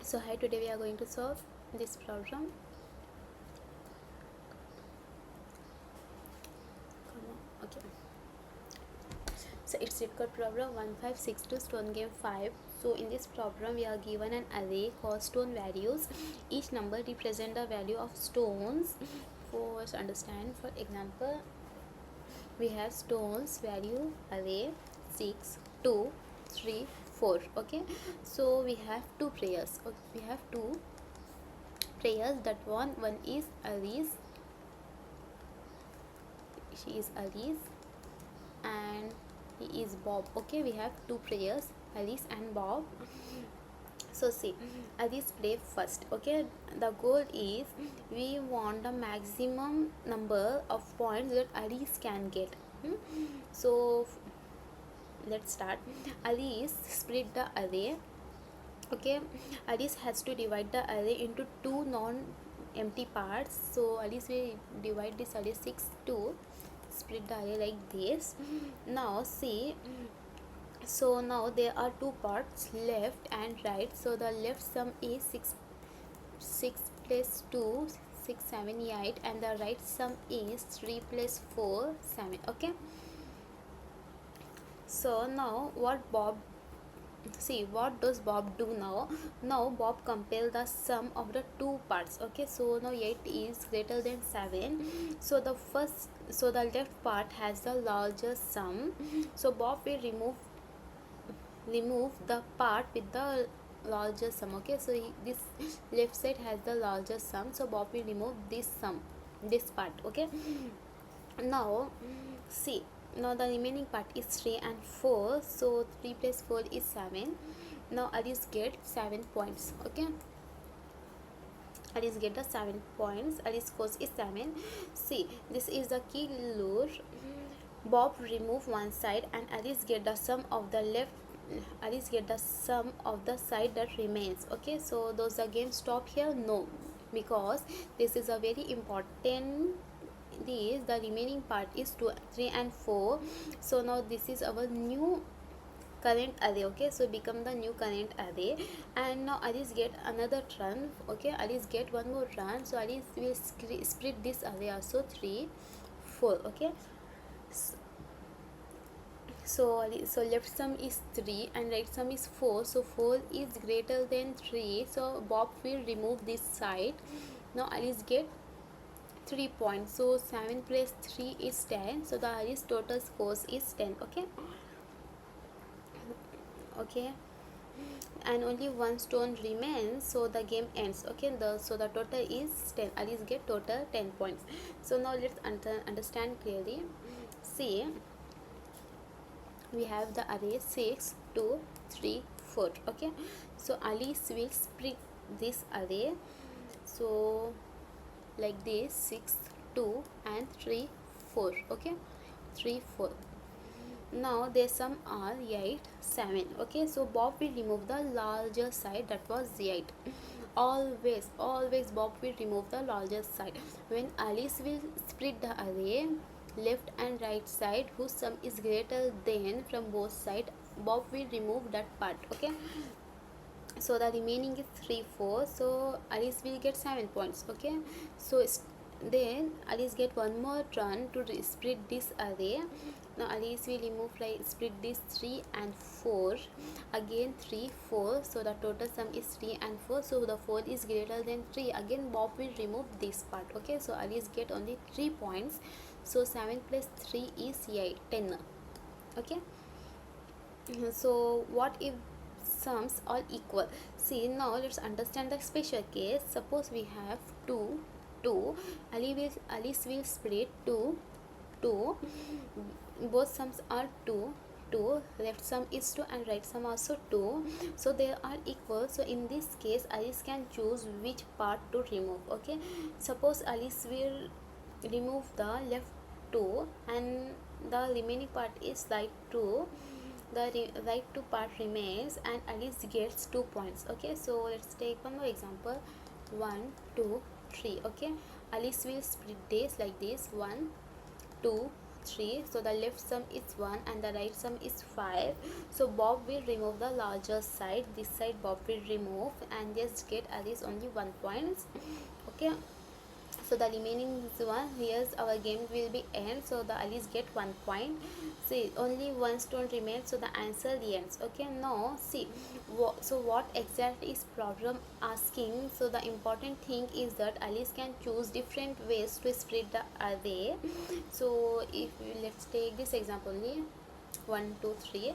So hi, today we are going to solve this problem. Come on. Okay, so it's LeetCode problem 1562 stone game 5. So in this problem we are given an array called stone values. Each number represent the value of stones. For us to understand, for example, we have stones value array 6, 2, 3, 4. Okay, so we have two players. We have two players. That one is Alice. She is Alice and he is Bob. Okay, we have two players, Alice and Bob. So see, Alice play first. Okay, the goal is we want the maximum number of points that Alice can get. So let's start. Alice split the array. Okay, Alice has to divide the array into two non-empty parts. So Alice will divide this array 6 to split the array like this. Now see, so now there are two parts, left and right. So the left sum is 6 plus 2 6 7 8, and the right sum is 3 plus 4 7. Okay, so now what does Bob do now? Now Bob compare the sum of the two parts. Okay, so now 8 is greater than 7. So the left part has the larger sum. So Bob will remove the part with the larger sum. Okay, so this left side has the larger sum, so Bob will remove this part. Okay, now see, now the remaining part is 3 and 4. So 3 plus 4 is 7. Now Alice get 7 points. Okay, Alice get the 7 points. Alice scores is 7. See, this is the key lure. Bob remove one side and Alice get the sum of the left. Alice get the sum of the side that remains. Okay, so does the game stop here? No, because this is a very important. The remaining part is 2, 3 and 4. So now this is our new current array. Okay, so become the new current array, and now Alice get another run. Okay, Alice get one more run, so Alice will split this array also 3, 4. Okay, so left sum is 3 and right sum is 4. So 4 is greater than 3, so Bob will remove this side. Now Alice get 3 points. So 7 plus 3 is 10. So the Alice total scores is 10. Okay, and only one stone remains, so the game ends. Okay, so the total is 10. Alice get total 10 points. So now let's understand clearly. See, we have the array 6, 2, 3, 4. Okay, so Alice will split this array, so like this 6, 2 and 3, 4. Okay, 3, 4. Now their sum are 8, 7. Okay, so Bob will remove the larger side, that was 8. Always Bob will remove the larger side. When Alice will split the array, left and right side whose sum is greater than from both sides, Bob will remove that part. Okay, so the remaining is 3, 4. So Alice will get 7 points. Okay, so then Alice get one more turn to split this array. Now Alice will remove, like, split this 3 and 4, again 3, 4. So the total sum is 3 and 4. So the 4 is greater than 3. Again Bob will remove this part. Okay, so Alice get only 3 points. So 7 plus 3 is 8, 10. Okay, so what if sums all equal? See, now let's understand the special case. Suppose we have 2, 2. Alice will split 2, 2. Both sums are 2, 2. Left sum is 2 and right sum also 2. So they are equal. So in this case Alice can choose which part to remove. Okay, suppose Alice will remove the left 2 and the remaining part is right 2. The right 2 part remains and Alice gets 2 points. Okay, so let's take one more example. 1, 2, 3. Okay, Alice will split this like this: 1, 2, 3. So the left sum is 1 and the right sum is 5. So Bob will remove the larger side. This side Bob will remove and just get Alice only 1 point. Okay. So the remaining one, here's our game will be end, so the Alice get 1 point. See, only one stone remains, so the answer ends. Okay, now see, so what exactly is problem asking? So the important thing is that Alice can choose different ways to split the array. So if let's take this example, 1 2 3,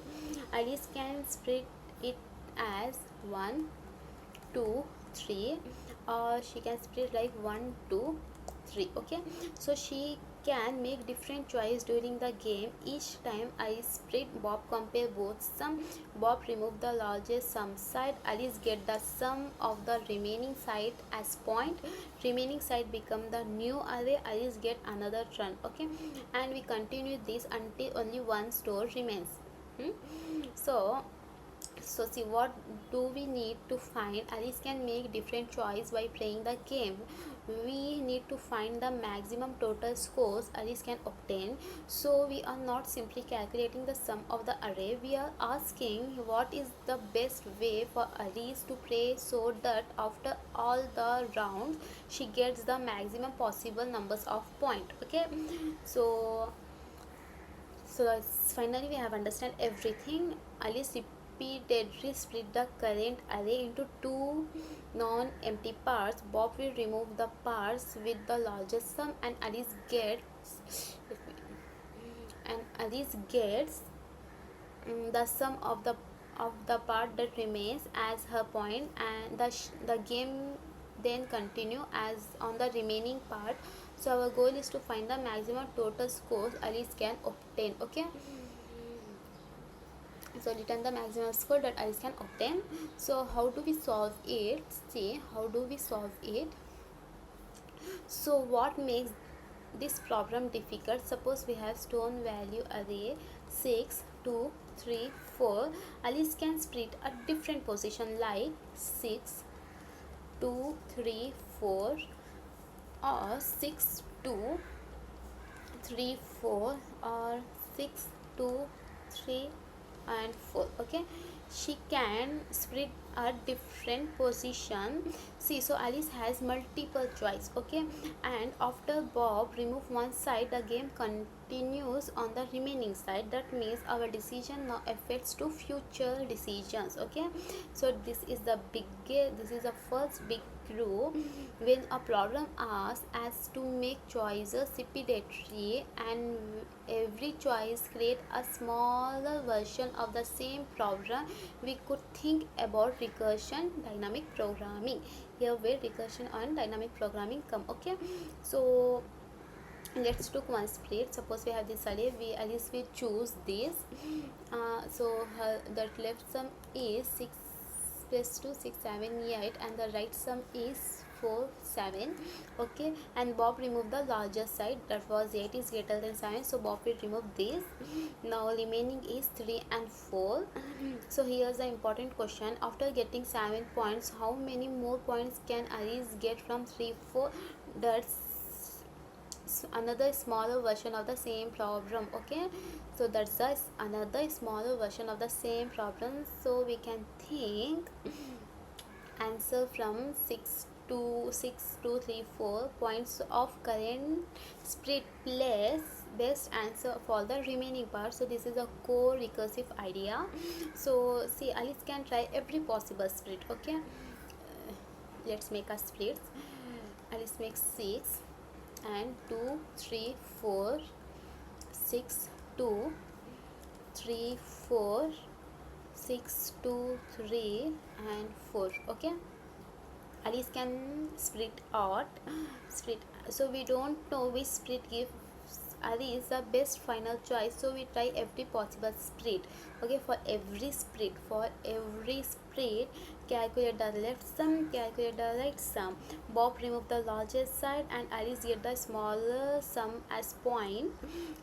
Alice can split it as 1 2 3, or she can split like 1 2 3. Okay, so she can make different choice during the game. Each time I split, Bob compare both sum. Bob remove the largest sum side. Alice get the sum of the remaining side as point. Remaining side become the new array. Alice get another turn. Okay, and we continue this until only one store remains. So see, what do we need to find? Alice can make different choice by playing the game. We need to find the maximum total scores Alice can obtain. So we are not simply calculating the sum of the array. We are asking what is the best way for Alice to play so that after all the rounds she gets the maximum possible numbers of point. Okay, so finally we have understand everything. Alice repeatedly split the current array into two non-empty parts. Bob will remove the parts with the largest sum, and Alice gets the sum of the part that remains as her point, and the game then continue as on the remaining part. So our goal is to find the maximum total scores Alice can obtain. Okay, so return the maximum score that Alice can obtain. So how do we solve it? See, how do we solve it? So what makes this problem difficult? Suppose we have stone value array 6 2 3 4. Alice can split a different position like 6 2 3 4, or 6 2 3 4, or 6 2 3 and 4. Okay, she can split a different position. See, so Alice has multiple choice. Okay, and after Bob remove one side, the game continues on the remaining side. That means our decision now affects to future decisions. Okay, so this is the first big clue. When a problem asks us to make choices repeatedly, and every choice create a smaller version of the same problem, we could think about recursion dynamic programming. Here where recursion and dynamic programming come. Okay, so let's took one split. Suppose we have this array, Alice will choose this. So that left sum is 6 plus 2 6 7 8, and the right sum is 4 7. Okay, and Bob remove the larger side, that was 8 is greater than 7, so Bob will remove this. Now remaining is 3 and 4. So here's the important question: after getting 7 points, how many more points can Alice get from 3 4? That's another smaller version of the same problem. Okay, so that's another smaller version of the same problem. So we can think answer from 6 to 6 2 3 4 points of current split plus best answer for the remaining part. So this is a core recursive idea. So see, Alice can try every possible split. Okay, let's make a split. Alice makes 6 and 2 3 4 6 2 3 4 6 2 3 and 4. Okay, Alice can split split. So we don't know which split gives Alice the best final choice, so we try every possible split. Okay, for every split calculate the left sum, calculate the right sum. Bob remove the largest side, and Alice get the smaller sum as point.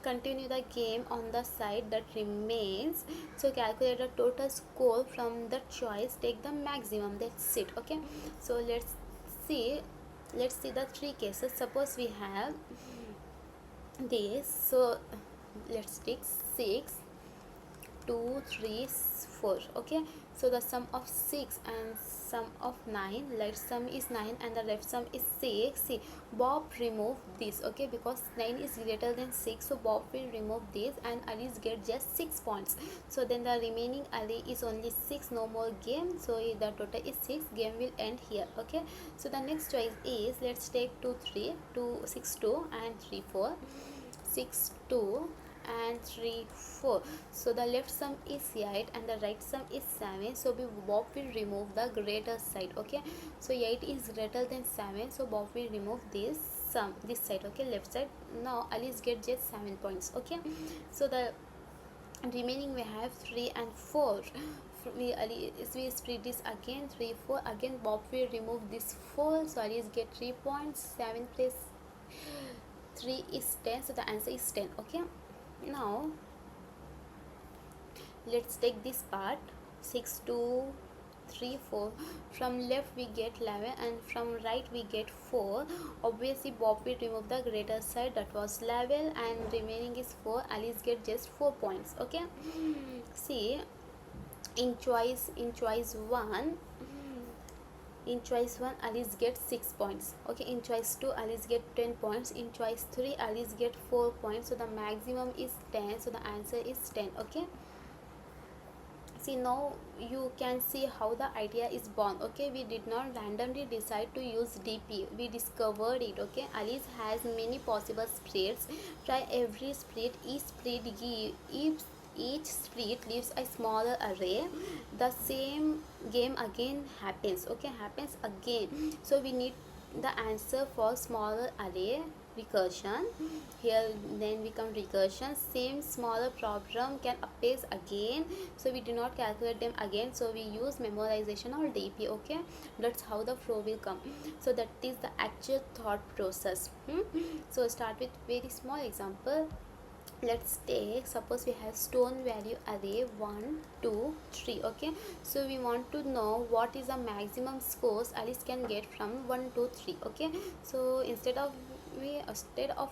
Continue the game on the side that remains. So calculate the total score from the choice, take the maximum, that's it. Okay, so let's see the three cases. Suppose we have this. So let's take 6 2 3 4. Okay, so the sum of 6 and sum of 9, left sum is 9 and the left sum is 6. See, Bob remove this, okay, because 9 is greater than 6, so Bob will remove this and Alice get just 6 points. So then the remaining array is only 6, no more game, so the total is 6. Game will end here. Okay, so the next choice is, let's take 2 3 2 6 2 and 3 4 6 2 and 3 4. So the left sum is 8 and the right sum is 7, so Bob will remove the greater side. Okay, so 8 is greater than 7, so Bob will remove this sum, this side, okay, left side. Now Alice get just 7 points. Okay, so the remaining we have 3 and 4. We split this again, 3 4, again Bob will remove this 4, so Alice get 3 points. 7 plus 3 is 10, so the answer is 10. Okay, now let's take this part. 6 2 3 4, from left we get 11 and from right we get 4. Obviously Bob will remove the greater side, that was 11, and remaining is 4. Alice get just 4 points. Okay, see, in choice 1, in choice 1 Alice get 6 points. Okay, in choice 2 Alice get 10 points. In choice 3 Alice get 4 points, so the maximum is 10, so the answer is 10. Okay, see, now you can see how the idea is born. Okay, we did not randomly decide to use DP, we discovered it. Okay, Alice has many possible splits. Try every split. Each split leaves a smaller array. The same game again happens. Okay, happens again, so we need the answer for smaller array. Recursion here, then become recursion. Same smaller problem can appear again, so we do not calculate them again, so we use memorization or DP. Okay, that's how the flow will come. So that is the actual thought process. So start with very small example. Let's take, suppose we have stone value array 1 2 3. Okay, so we want to know what is the maximum scores Alice can get from 1 to 3. Okay, so instead of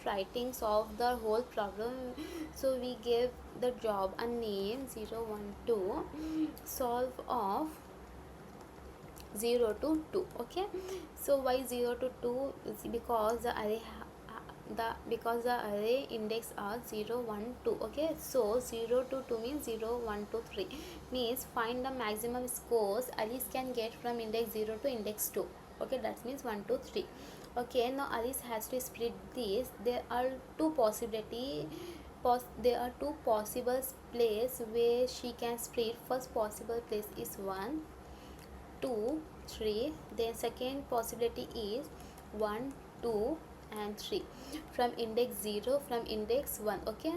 writing solve the whole problem, so we give the job a name 0 1 2, solve of 0 to 2. Okay, so why 0 to 2? Is because the array the array index are 0 1 2. Okay, so 0 to 2 means 0 1 2 3, means find the maximum scores Alice can get from index 0 to index 2. Okay, that means 1 2 3. Okay, now Alice has to split this. There are two possible place where she can split. First possible place is 1 2 3, then second possibility is 1 2 and 3, from index 0, from index 1. Okay,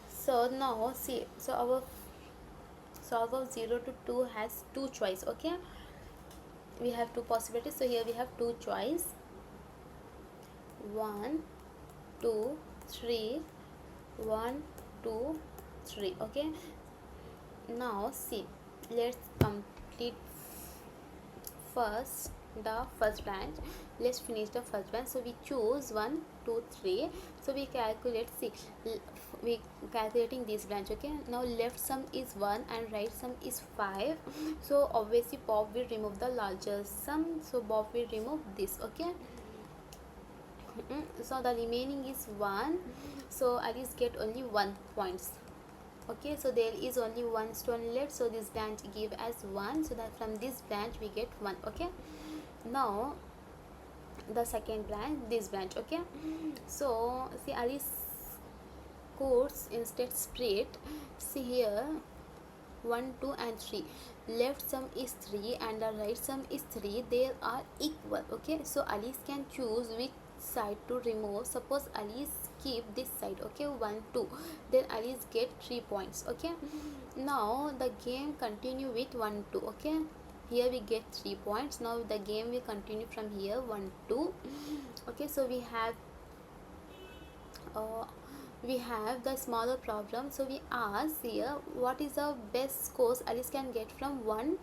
so now see, so our solve of 0 to 2 has two choice. Okay, we have two possibilities, so here we have two choice, 1 2 3, 1 2 3. Okay, now see, let's complete first the first branch. Let's finish the first branch. So we choose 1 2 3, so we calculate, see, we calculating this branch. Okay, now left sum is 1 and right sum is 5, so obviously Bob will remove the larger sum, so Bob will remove this. Okay, so the remaining is 1, so Alice get only 1 points. Okay, so there is only one stone left, so this branch give as 1, so that from this branch we get 1. Okay, now the second branch, this branch. Okay, so see, Alice codes instead split. See here, 1 2 and 3, left sum is 3 and the right sum is 3, they are equal. Okay, so Alice can choose which side to remove. Suppose Alice keep this side. Okay, 1 2, then Alice get 3 points. Okay, now the game continue with 1 2. Okay, here we get 3 points. Now the game will continue from here, 1 2. Okay, so we have the smaller problem, so we ask here what is the best scores Alice can get from 1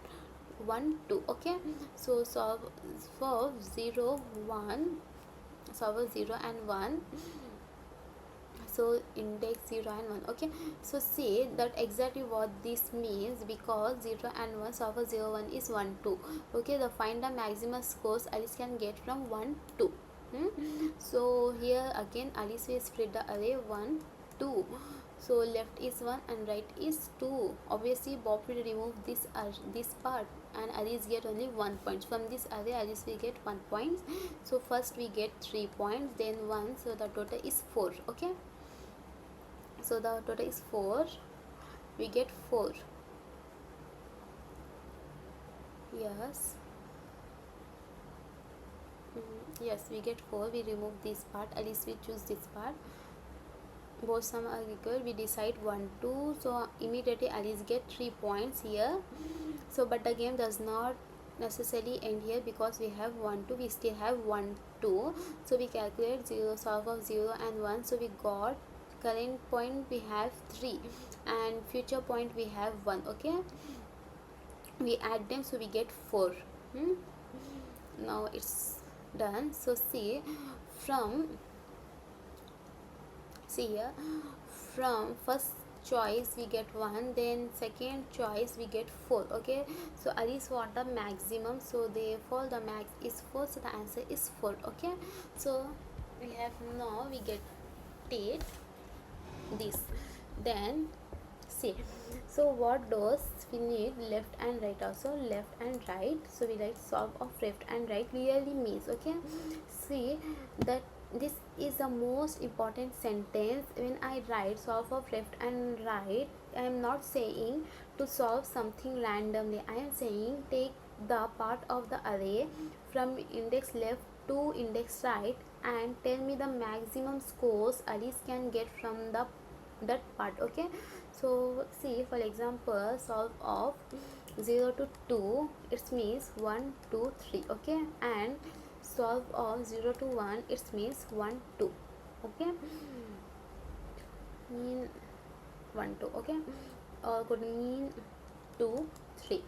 2. Okay, so solve for 0 1, solve for 0 and 1. so index 0 and 1. Okay, so see that exactly what this means, because 0 and 1, solve for 0 1 is 1 2. Okay, the find the maximum scores Alice can get from 1 2. So here again Alice will split the array 1 2. So left is 1 and right is 2. Obviously Bob will remove this part and Alice get only 1 point. From this array Alice will get 1 point. So first we get 3 points, then 1, so the total is 4. Okay, so the total is 4. We get 4. Yes. Yes, we get 4. We remove this part. At least we choose this part. Both sum are equal. We decide 1 2. So immediately Alice get 3 points here. So but the game does not necessarily end here, because we have 1 2. We still have 1 2. So we calculate 0, solve of 0 and 1. So we got current point we have 3 and future point we have 1. Okay, we add them, so we get 4. Now it's done. So see here, from first choice we get 1, then second choice we get 4. Okay, so Alice want the maximum, so therefore the max is 4, so the answer is 4. Okay, so we have, now we get this. Then see, so what does we need? Left and right also, left and right. So we write solve of left and right clearly means. Okay, see that this is the most important sentence. When I write solve of left and right, I am not saying to solve something randomly. I am saying take the part of the array from index left to index right and tell me the maximum scores Alice can get from that part. Okay, so see, for example, solve of 0 to 2, it means 1 2 3. Okay, and solve of 0 to 1, it means 1 2. Okay, mean 1 2. Okay, or could mean 2 3.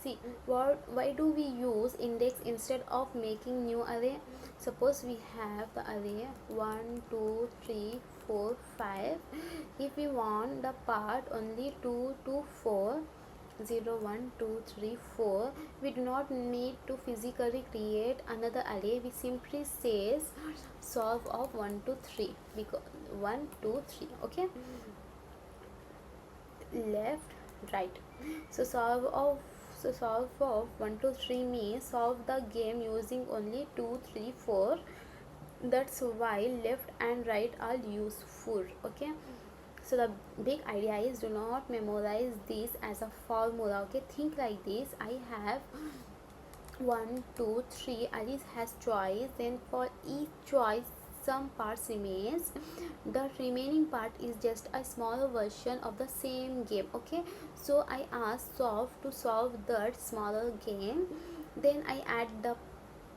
See, why do we use index instead of making new array? Suppose we have the array 1 2 3 4 5. If we want the part only 2 to 4, 0 1 2 3 4, we do not need to physically create another array. We simply says solve of 1 to 3, because 1 2 3. Okay, left right. So solve of 1 to 3 means solve the game using only 2 3 4. That's why left and right are useful. Okay, so the big idea is, do not memorize this as a formula. Okay, think like this. I have 1 2 3. Alice has choice, then for each choice some parts remains. The remaining part is just a smaller version of the same game. Okay, so I ask solve to solve that smaller game, then I add the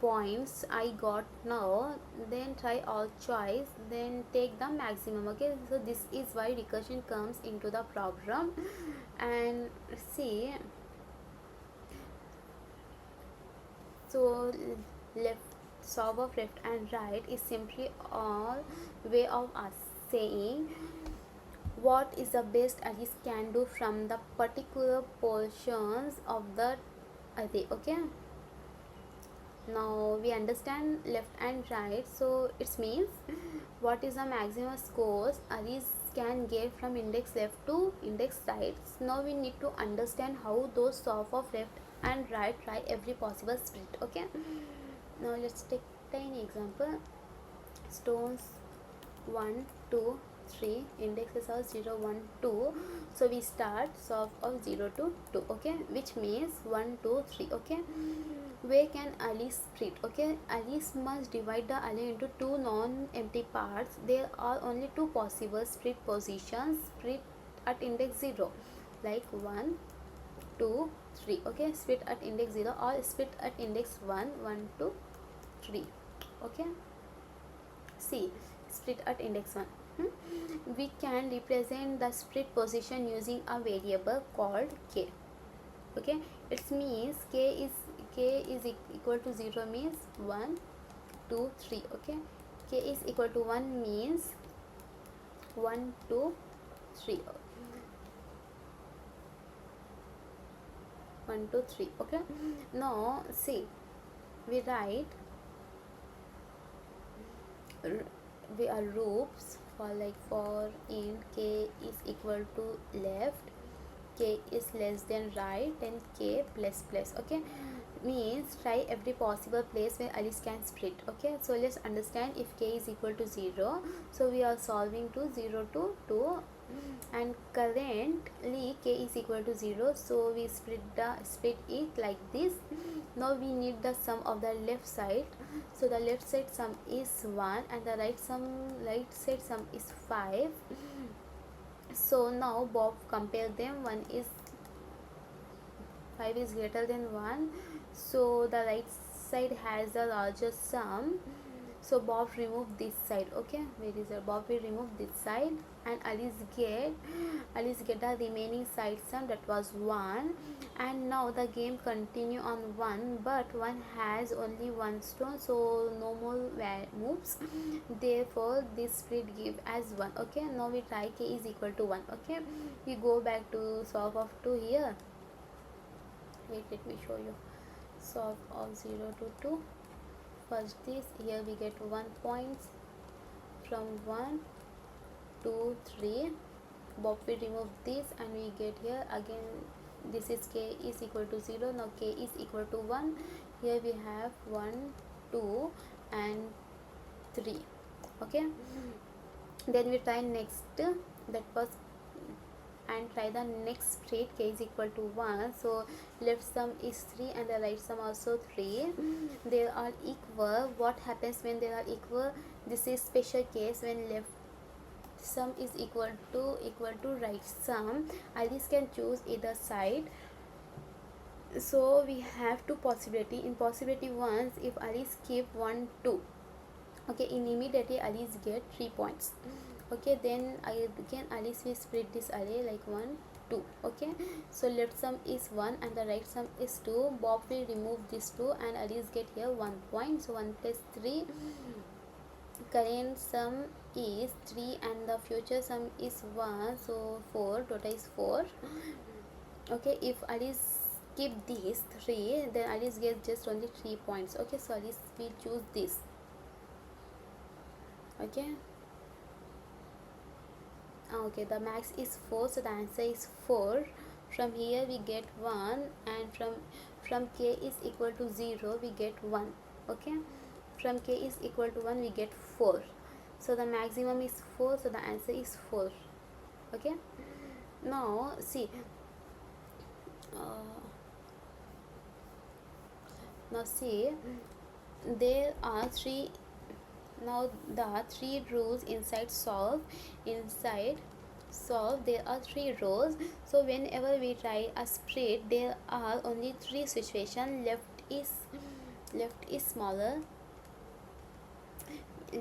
points I got now, then try all choice, then take the maximum. Okay, so this is why recursion comes into the program. And see, so left, solve of left and right is simply all way of us saying what is the best Alice can do from the particular portions of the array. Okay, now we understand left and right. So it means what is the maximum scores Alice can get from index left to index right. Now we need to understand how those solve of left and right try every possible split. Okay, now let's take tiny example. Stones 1 2 3, indexes are 0 1 2. So we start solve of 0 to 2. Okay, which means 1 2 3. Okay, where can Alice split? Okay, Alice must divide the array into two non-empty parts. There are only two possible split positions. Split at index 0, like 1 2 3. Okay, split at index 0 or split at index 1 1 2 3. Okay, see, split at index 1. We can represent the split position using a variable called k. Okay, it means k is equal to 0 means 1 2 3. Okay, k is equal to 1 means 1 2 3, 1 2 3. Okay, now see, we write we are loops for like for int k is equal to left, k is less than right, and k plus plus. Okay, means try every possible place where Alice can split. Okay, so let's understand. If k is equal to 0, so we are solving to 0 to 2, and currently k is equal to 0, so we split it like this. Now we need the sum of the left side, so the left side sum is 1 and the right side sum is 5. So now Bob compare them. 5 is greater than 1, so the right side has the largest sum, so Bob remove this side. Okay, where is it? Bob will remove this side, and Alice get the remaining side sum, that was 1. And now the game continue on 1, but 1 has only one stone, so no more moves, therefore this split give as 1. Okay, now we try k is equal to 1. Okay, we go back to solve of 2 here. Wait, let me show you. Solve of 0 to 2. First this, here we get 1 points from 1 2 3. Bob we remove this and we get here again, this is k is equal to 0. Now k is equal to 1. Here we have 1 2 and 3. Okay, then we try next, that was, and try the next split. K is equal to 1, so left sum is 3 and the right sum also 3. They are equal. What happens when they are equal? This is special case when left sum is equal to right sum. Alice can choose either side, so we have two possibility. In possibility 1, if Alice keep 1 2, okay, in immediately Alice get 3 points. Okay, then again Alice will split this array like 1 2. Okay, so left sum is 1 and the right sum is 2. Bob will remove this 2 and Alice get here 1 point, so 1 plus 3. Current sum is 3 and the future sum is 1, so 4, total is 4. Okay, if Alice keep this 3, then Alice gets just only 3 points. Okay, so Alice will choose this. Okay, okay, the max is 4, so the answer is 4. From here we get 1, and from k is equal to 0 we get 1. Okay, from k is equal to 1 we get 4, so the maximum is 4, so the answer is 4. Okay, now see, there are three. Now the 3 rules inside solve there are 3 rows, so whenever we try a split there are only 3 situations. Left is smaller,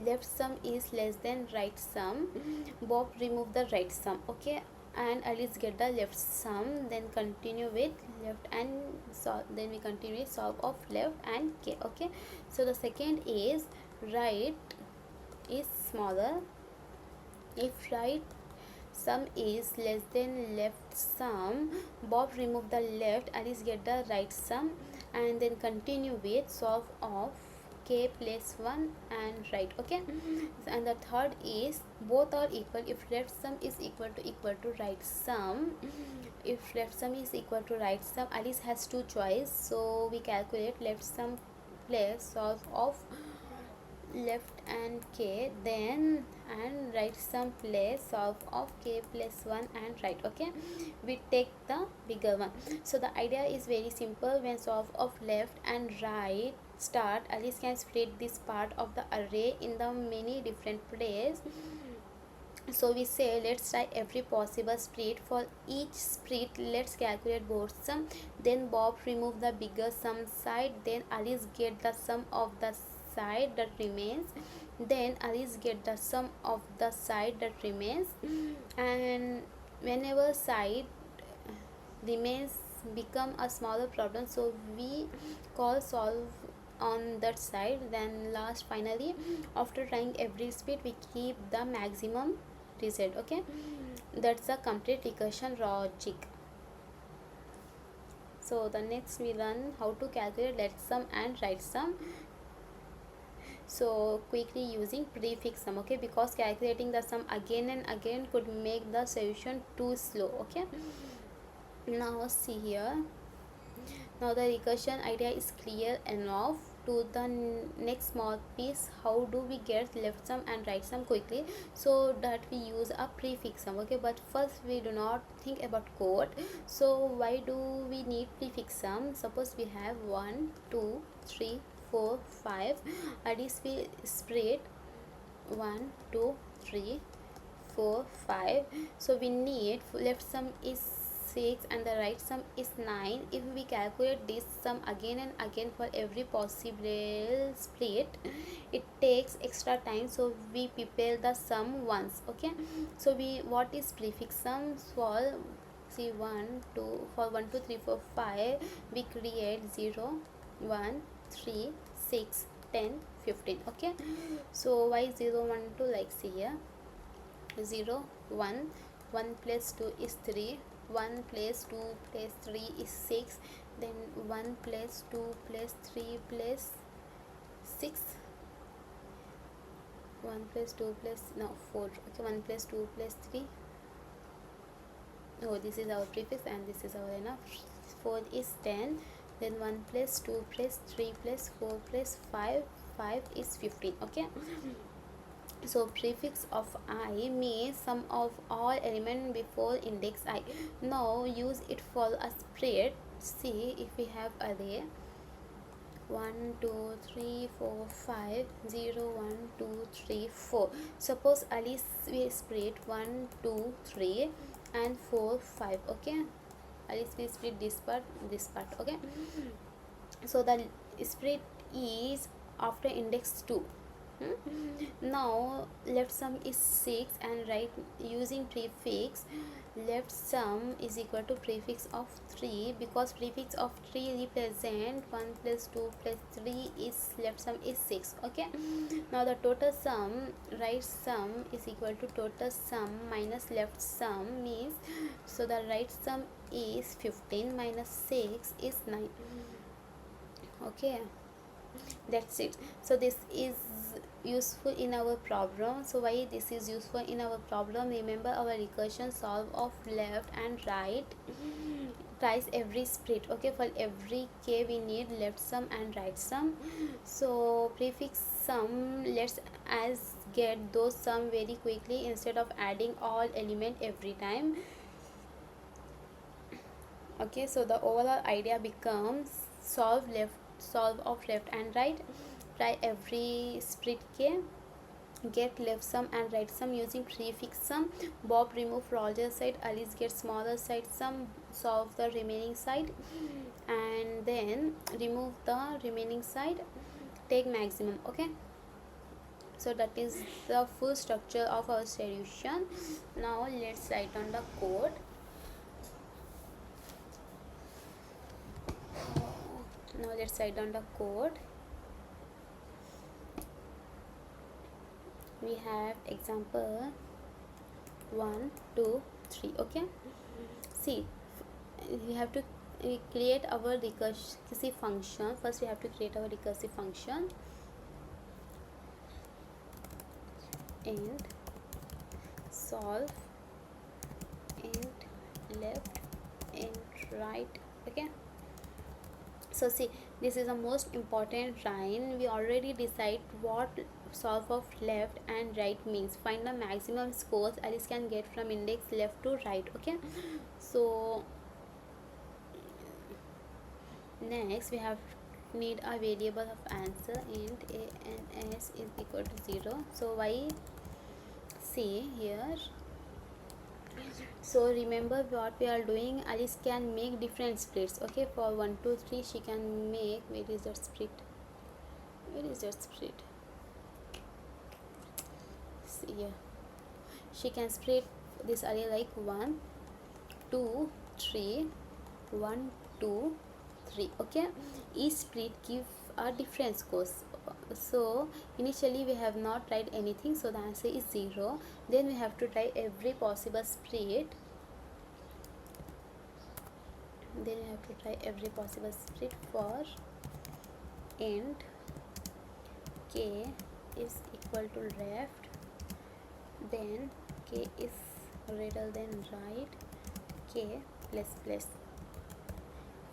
left sum is less than right sum. Bob remove the right sum. Okay, and Alice get the left sum, then continue with left and then we continue with solve of left and k. Okay, so the second is right is smaller. If right sum is less than left sum, Bob remove the left, Alice get the right sum, and then continue with solve of k plus 1 and right. Okay, and the third is both are equal. If left sum is equal to right sum, Alice has two choice, so we calculate left sum plus solve of left and k, then and right sum plus solve of k plus 1 and right. Okay, we take the bigger one. So the idea is very simple. When solve of left and right start, Alice can split this part of the array in the many different places. So we say let's try every possible split. For each split let's calculate both sum, then Bob remove the bigger sum side, then Alice get the sum of the side that remains, then Alice get the sum of the side that remains, and whenever side remains become a smaller problem, so we call solve on that side. Then last finally, after trying every split we keep the maximum reset. Okay, that's the complete recursion logic. So the next we learn how to calculate let sum and write sum. So quickly using prefix sum, okay, because calculating the sum again and again could make the solution too slow. Okay, now see here. Now the recursion idea is clear enough. To the next small piece, how do we get left sum and right sum quickly? So that we use a prefix sum. Okay, but first we do not think about code. So why do we need prefix sum? Suppose we have 1 2 3 4 5. At least we spread 1 2 3 4 5. So we need left sum is 6 and the right sum is 9. If we calculate this sum again and again for every possible split, it takes extra time, so we prepare the sum once. Okay, so we what is prefix sum? For see 1 2 for 1 2 3 4 5 we create 0 1 3 6 10 15. Okay, so why 0 1 2? Like see here, 0 1 1 plus 2 is 3, 1 plus 2 plus 3 is 6, then 1 plus 2 plus 3 plus 6, 1 plus 2 plus no 4. Okay, 1 plus 2 plus 3. Oh, this is our prefix and this is our enough. 4 is 10, then 1 plus 2 plus 3 plus 4 plus 5 is 15. Okay, so prefix of I means sum of all element before index I. Now use it for a spread. See, if we have array 1 2 3 4 5 0 1 2 3 4. Suppose Alice we split 1 2 3 and 4 5. Okay, Alice we split this part. Okay, so the split is after index 2. Now left sum is 6 and right using prefix left sum is equal to prefix of 3, because prefix of 3 represent 1 plus 2 plus 3 is left sum is 6. Okay, now the total sum right sum is equal to total sum minus left sum means, so the right sum is 15 minus 6 is 9. Okay, that's it. So this is useful in our problem. So why this is useful in our problem? Remember our recursion solve of left and right twice every split. Okay, for every k we need left sum and right sum. So prefix sum lets us get those sum very quickly instead of adding all element every time. Okay, so the overall idea becomes solve of left and right, try every split k, get left sum and right sum using prefix sum. Bob remove larger side, Alice gets smaller side sum, solve the remaining side, and then remove the remaining side, take maximum. Okay, so that is the full structure of our solution. Now let's write down the code. Now let's write down the code. We have example 1 2 3. Okay, see, we have to create our recursive function. First we have to create our recursive function and solve and left and right. Okay, so see, this is the most important line. We already decide what solve of left and right means. Find the maximum scores Alice can get from index left to right. Okay, so next we have need a variable of answer, and a and s is equal to 0. So why, see here, so remember what we are doing. Alice can make different splits. Okay, for 1 2 3 she can make, where is that split, see here, she can split this array like 1 2 3 1 2 3. Okay, each split give a different scores. So initially we have not tried anything, so the answer is 0. Then we have to try every possible split. Then we have to try every possible split for int k is equal to left, then k is greater than right, k plus plus.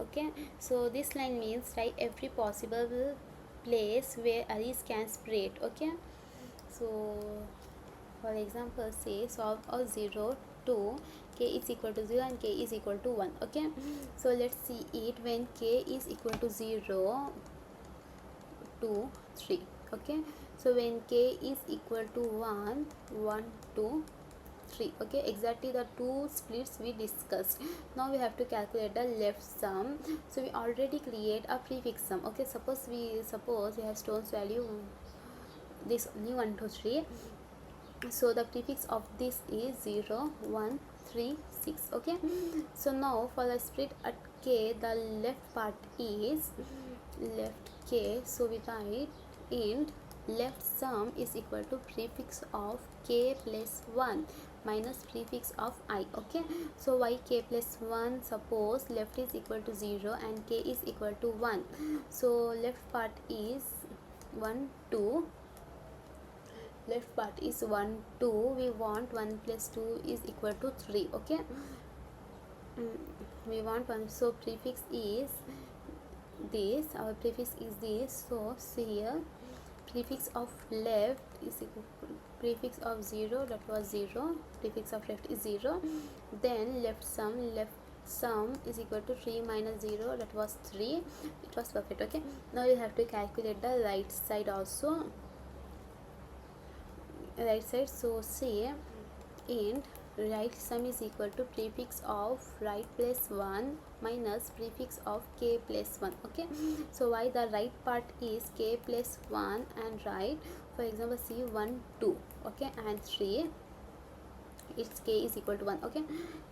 Okay, so this line means try every possible place where arrays can spread. Okay, so for example, say solve a 0 to k is equal to 0 and k is equal to 1. Okay, so let's see it when k is equal to 0 2 3. Okay, so when k is equal to 1 1 2 3. Okay, exactly the two splits we discussed. Now we have to calculate the left sum. So we already create a prefix sum. Okay, suppose we have stones value this only 1 2 3. So the prefix of this is 0 1 3 6. Okay, so now for the split at k, the left part is left k, so we write int left sum is equal to prefix of k plus 1 minus prefix of I. Okay, so why k plus 1? Suppose left is equal to 0 and k is equal to 1, so left part is 1 2, left part is 1 2, we want 1 plus 2 is equal to 3. Okay, we want 1, so prefix is this, our prefix is this. So see here, prefix of left is equal to prefix of 0, that was 0, prefix of left is 0, then left sum is equal to 3 minus 0, that was 3. It was perfect. Okay, now you have to calculate the right side also, right side. So say int right sum is equal to prefix of right plus 1 minus prefix of k plus 1. Okay, so why the right part is k plus 1 and right, for example, see 1 2, okay, and 3, its k is equal to 1. Okay,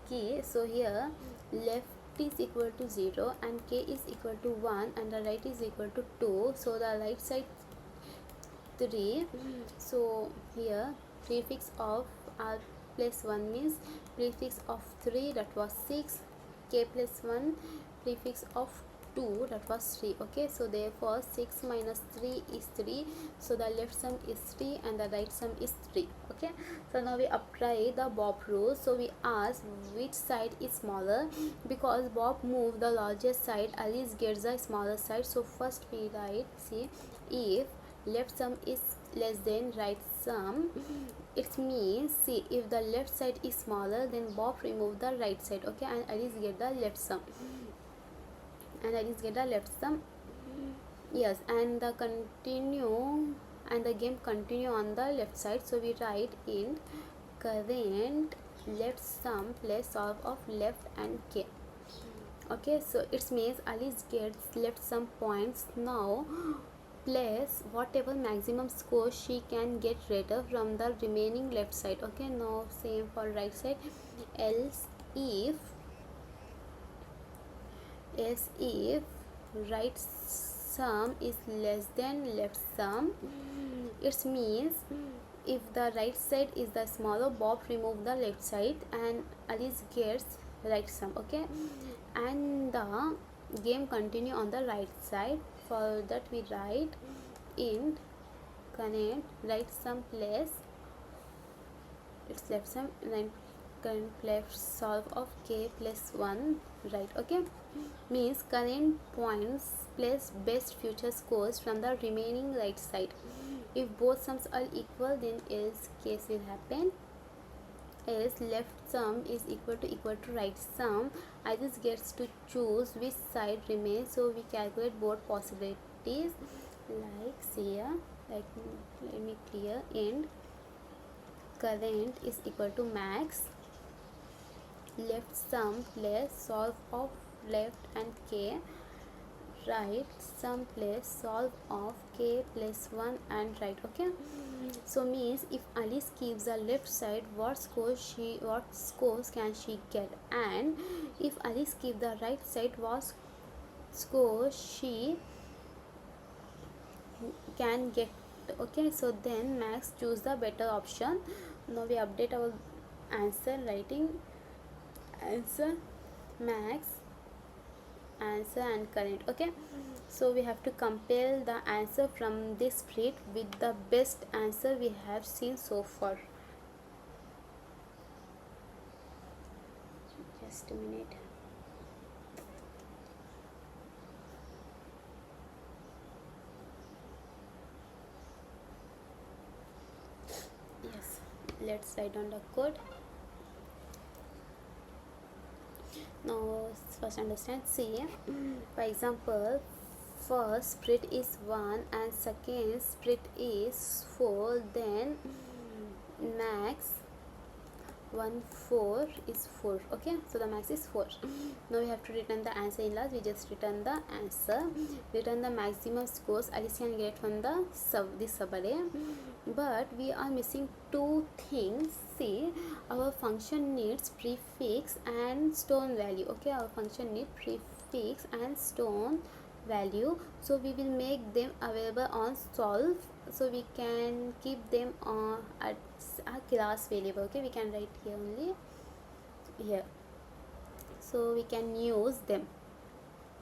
k, so here left is equal to 0 and k is equal to 1 and the right is equal to 2, so the right side 3. So here prefix of r plus 1 means prefix of 3, that was 6, k plus 1 prefix of 2, that was 3. Okay, so therefore 6 minus 3 is 3, so the left sum is 3 and the right sum is 3. Okay, so now we apply the Bob rule. So we ask which side is smaller, because Bob moved the largest side, Alice gets the smaller side. So first we write, see, if left sum is less than right sum, it means, see, if the left side is smaller, then Bob remove the right side. Okay, and Alice get the left sum, yes, and the game continue on the left side. So we write in current left sum plus solve of left and k. Okay, so it means Alice gets left sum points now plus whatever maximum score she can get later from the remaining left side. Okay, now same for right side, else if right sum is less than left sum, it means if the right side is the smaller, Bob remove the left side and Alice gets right sum. Okay, and the game continue on the right side. For that we write int current right sum plus its left sum, then current left solve of k plus 1 right. Okay, means current points plus best future scores from the remaining right side. If both sums are equal, then else case will happen. Else left sum is equal to right sum, I just gets to choose which side remains. So we calculate both possibilities, like here, like let me clear, int current is equal to max left sum plus solve of left and k, right sum plus solve of k plus 1 and right. Okay, so means if Alice keeps the left side, what scores can she get, and if Alice keep the right side, what score she can get. Okay, so then Max choose the better option. Now we update our answer, writing answer, Max, answer and current. Okay, so we have to compare the answer from this spread with the best answer we have seen so far. Just a minute. Yes, let's write down the code. Now first understand, see, for example, first spread is 1 and second spread is 4, then max 1 4 is 4. Okay, so the max is 4. Now we have to return the answer in last. We just return the answer, return the maximum scores Alice can get from the this subarray. But we are missing two things. See, our function needs prefix and stone value. Okay, our function needs prefix and stone value, so we will make them available on solve, so we can keep them at a class variable. Okay, we can write here only, here, so we can use them.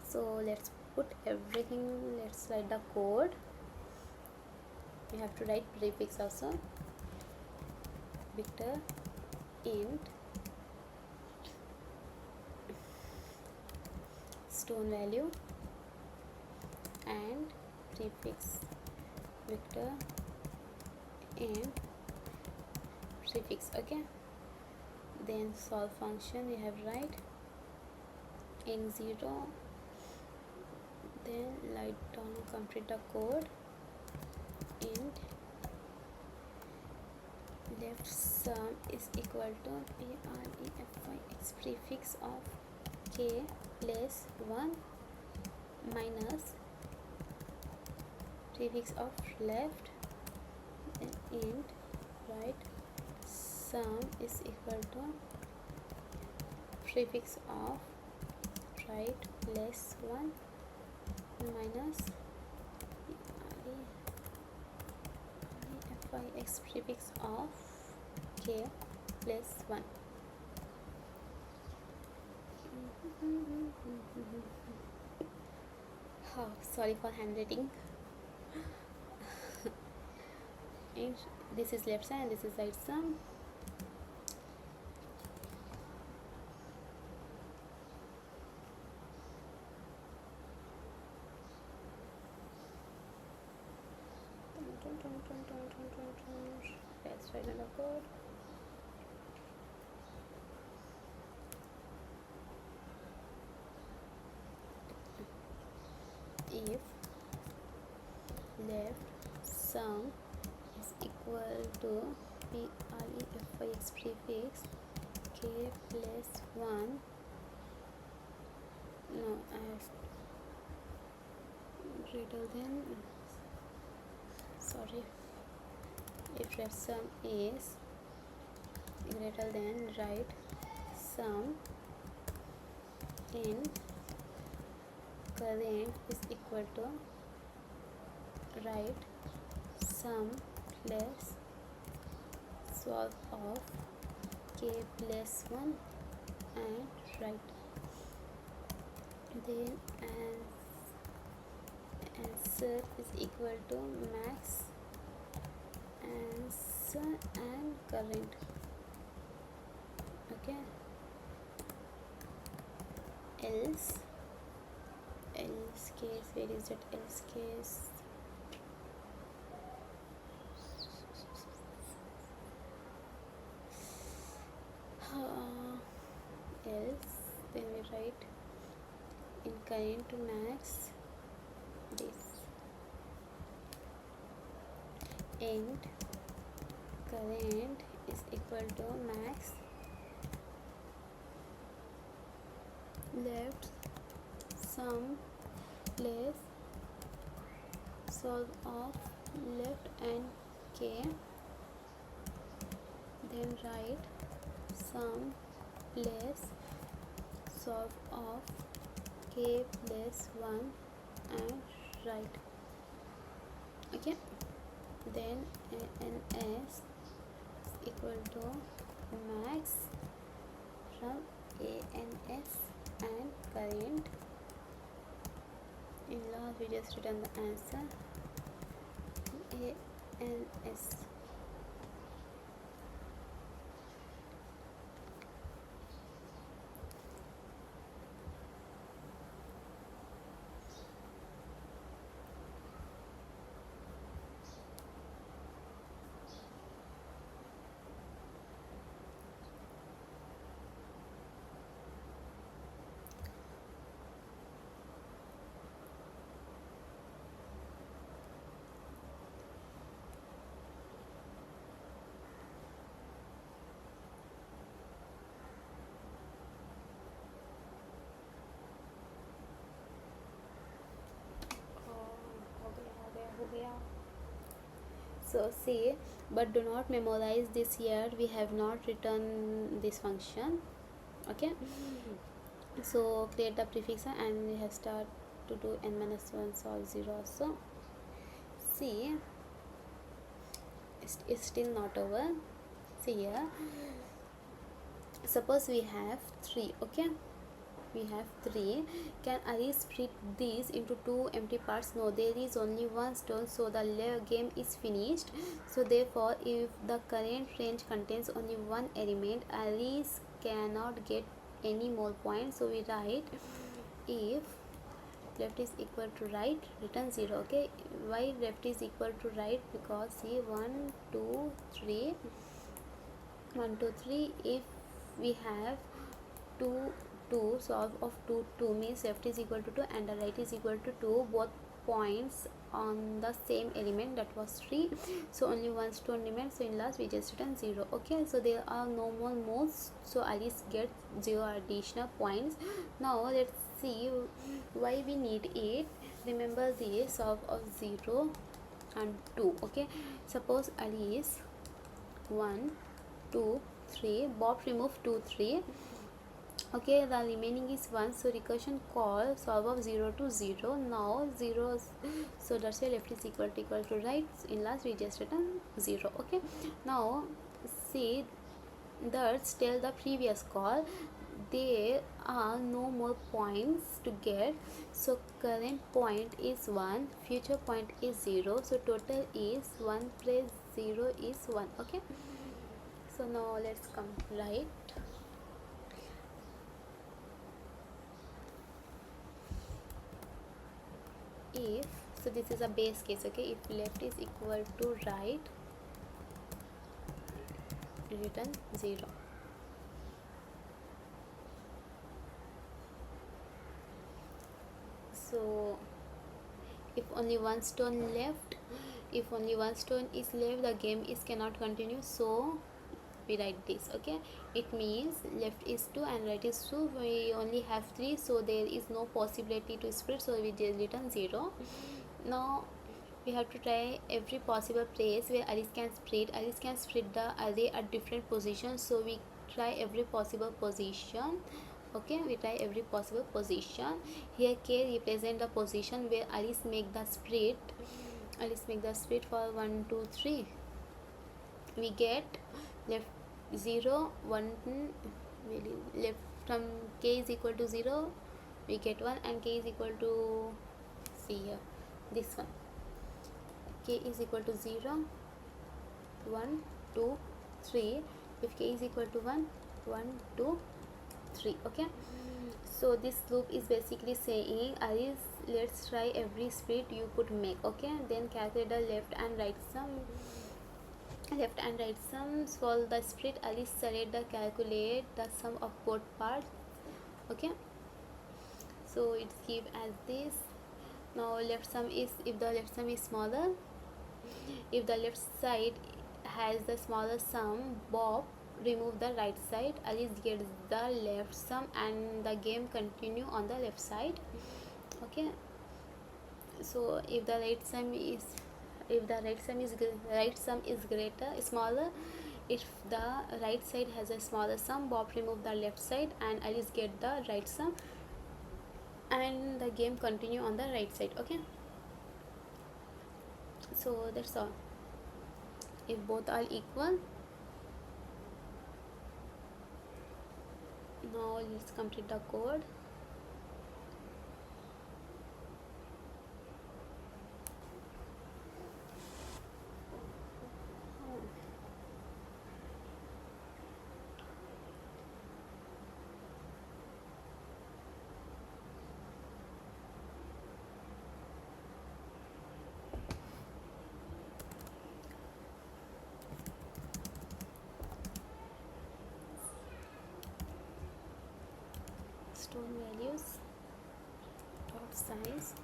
So let's put everything, let's write the code. We have to write prefix also, vector int stone value and prefix vector int prefix. Okay, then solve function we have write int 0, then write down, complete the code. Int left sum is equal to prefix prefix of k plus 1 minus prefix of left, then int right sum is equal to prefix of right plus 1 minus fix prefix of k plus 1. Oh, sorry for handwriting. This is left side and this is right side. Let's write another code. If left sum is equal to prefix prefix k plus 1, no, I have greater than, sorry, if left sum is greater than right sum in current is equal to right sum plus solve of k plus 1 and right, then answer is equal to max answer and current. Okay, else case, where is that else case? Else, then we write in current to max this int current is equal to max left sum plus solve of left and k, then right sum plus solve of k plus 1 and right. Okay, then ans equal to max from ans and current. In last we just return the answer ans. हो गया. So see, but do not memorize this here, we have not written this function. Okay, so create the prefix and we have start to do n-1 solve 0 also. See, it's still not over. See here, suppose we have 3. Okay, we have 3. Can I split these into 2 empty parts? No, there is only one stone, so the game is finished. So therefore, if the current range contains only one element, Alice cannot get any more points. So we write if left is equal to right, return 0. Okay, why left is equal to right? Because see, 1 2 3 1 2 3, if we have 2 2, so of 2 2 means left is equal to 2 and the right is equal to 2, both points on the same element, that was 3. So only one stone remains, so in last we just return 0. Okay, so there are no more moves, so Alice gets 0 additional points. Now let's see why we need it. Remember this of 0 and 2. Okay, suppose Alice 1 2 3, Bob remove 2 3. Okay, the remaining is 1, so recursion call solve of 0 to 0. Now 0, so that's why left is equal to right. In last we just return 0. Okay, now see, that's tell the previous call there are no more points to get, so current point is 1, future point is 0, so total is 1 plus 0 is 1. Okay, so now let's come right. If, so this is a base case. Okay, if left is equal to right, return 0. So if only one stone left, if only one stone is left, the game is cannot continue, so we write this. Okay, it means left is 2 and right is 2, we only have 3, so there is no possibility to split, so we just return 0. Now we have to try every possible place where Alice can split. Alice can split the array at different positions, so we try every possible position. Okay, we try every possible position. Here K represent the position where Alice make the split. Alice make the split for 1 2 3. We get left 0 1, left from K is equal to 0, we get 1, and K is equal to, see here, this one, K is equal to 0 1 2 3. If K is equal to 1 1 2 3. Okay, so this loop is basically saying, Alice, let's try every split you could make. Okay, then calculate the left and right sum, solve the split. Alice select the calculate the sum of both parts. Okay, so it's give as this. Now left sum is, if the left sum is smaller, if the left side has the smaller sum, Bob remove the right side, Alice gets the left sum and the game continue on the left side. Okay, so if the right sum is smaller, if the right side has a smaller sum, Bob remove the left side and Alice get the right sum and the game continue on the right side. Okay, So that's all. If both are equal, now let's complete the code. Stone values dot size.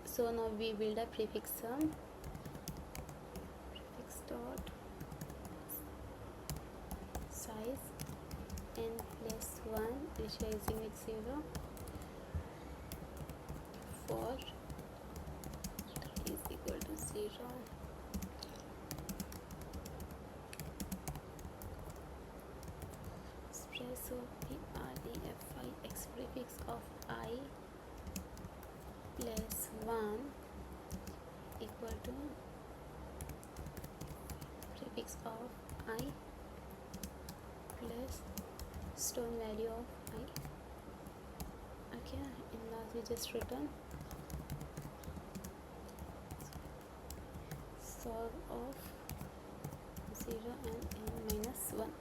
So now we build a prefix sum, prefix dot size n plus 1 initializing with 0 for is equal to 0. Express of PREFI x prefix of I plus 1 equal to prefix of I plus stone value of I. Okay, in last we just return solve of 0 and n minus 1.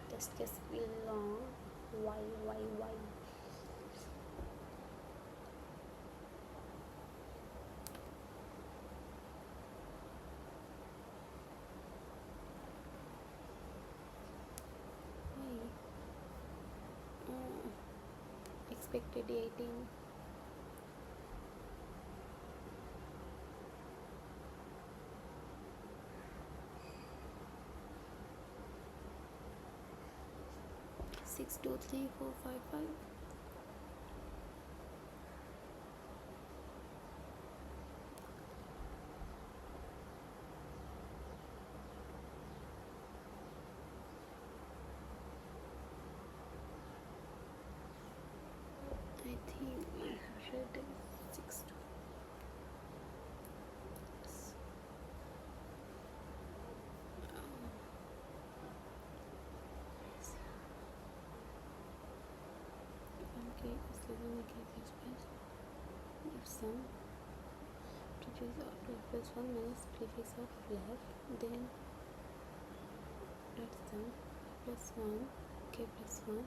Test case will long. Why? Expected 18. Six, 2, 3, 4, 5, 5. I think my head is 6. Okay, so then we can express if sum prefix of 2 plus 1 minus prefix of left, then let sum plus 1 k plus 1.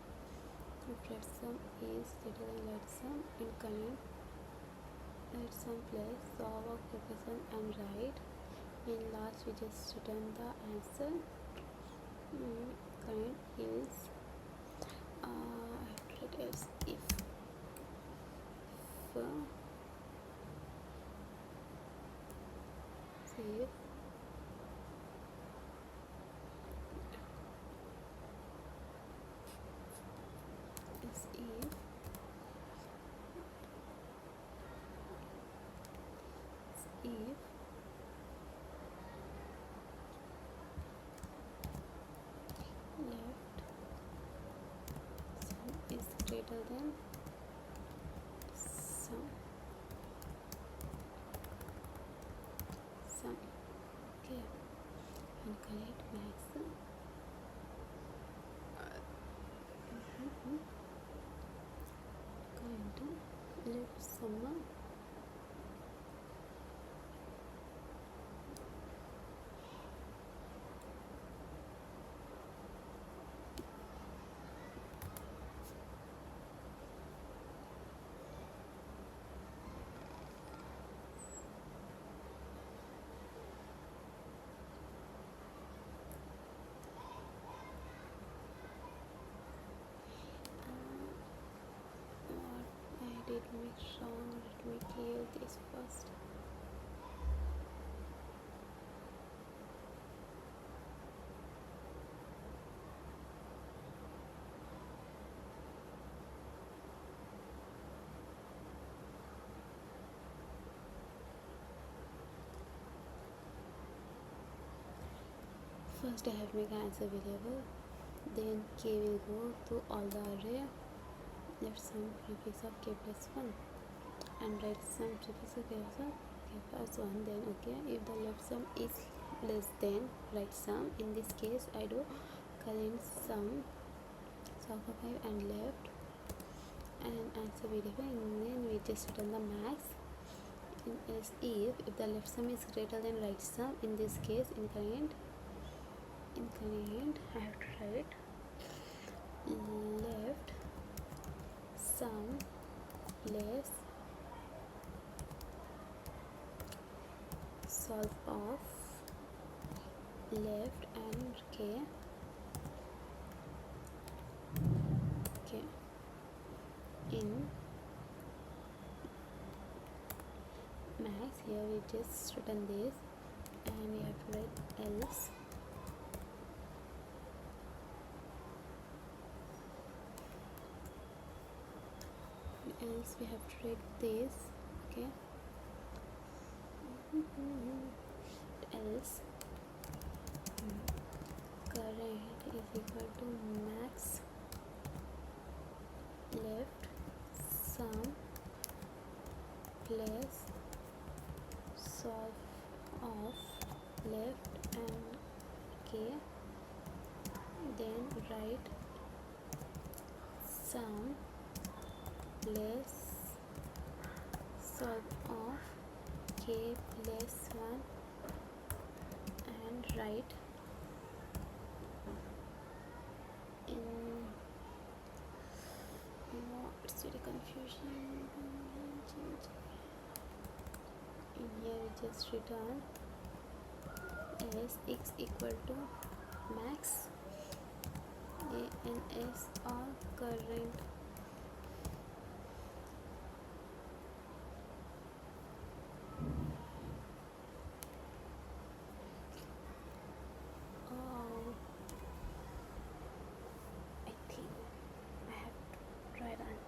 If let sum is greater than let sum, increment let sum plus solve of k plus 1 and write. In last we just return the answer. Current is else if save is if left sum is greater than sum. Okay, and correct max going to left sum. Did make sure let me clear this first. First I have to make an answer variable, then k will go to all the array, left some prefix of k plus 1 and right sum prefix of k plus 1, then okay, if the left sum is less than right sum, in this case I do current sum of 5 and left and answer variable, and then we just return the max. In else if the left sum is greater than right sum, in this case in current I have to write left sum less solve of left and k. In max, here we just written this and we have to write else we have to write this, okay. Else current is equal to max left sum plus solve of left and k, then write sum plus solve of k plus 1 and write in it's very confusing. In here we just return as x equal to max a and s are current. I think I have to try that.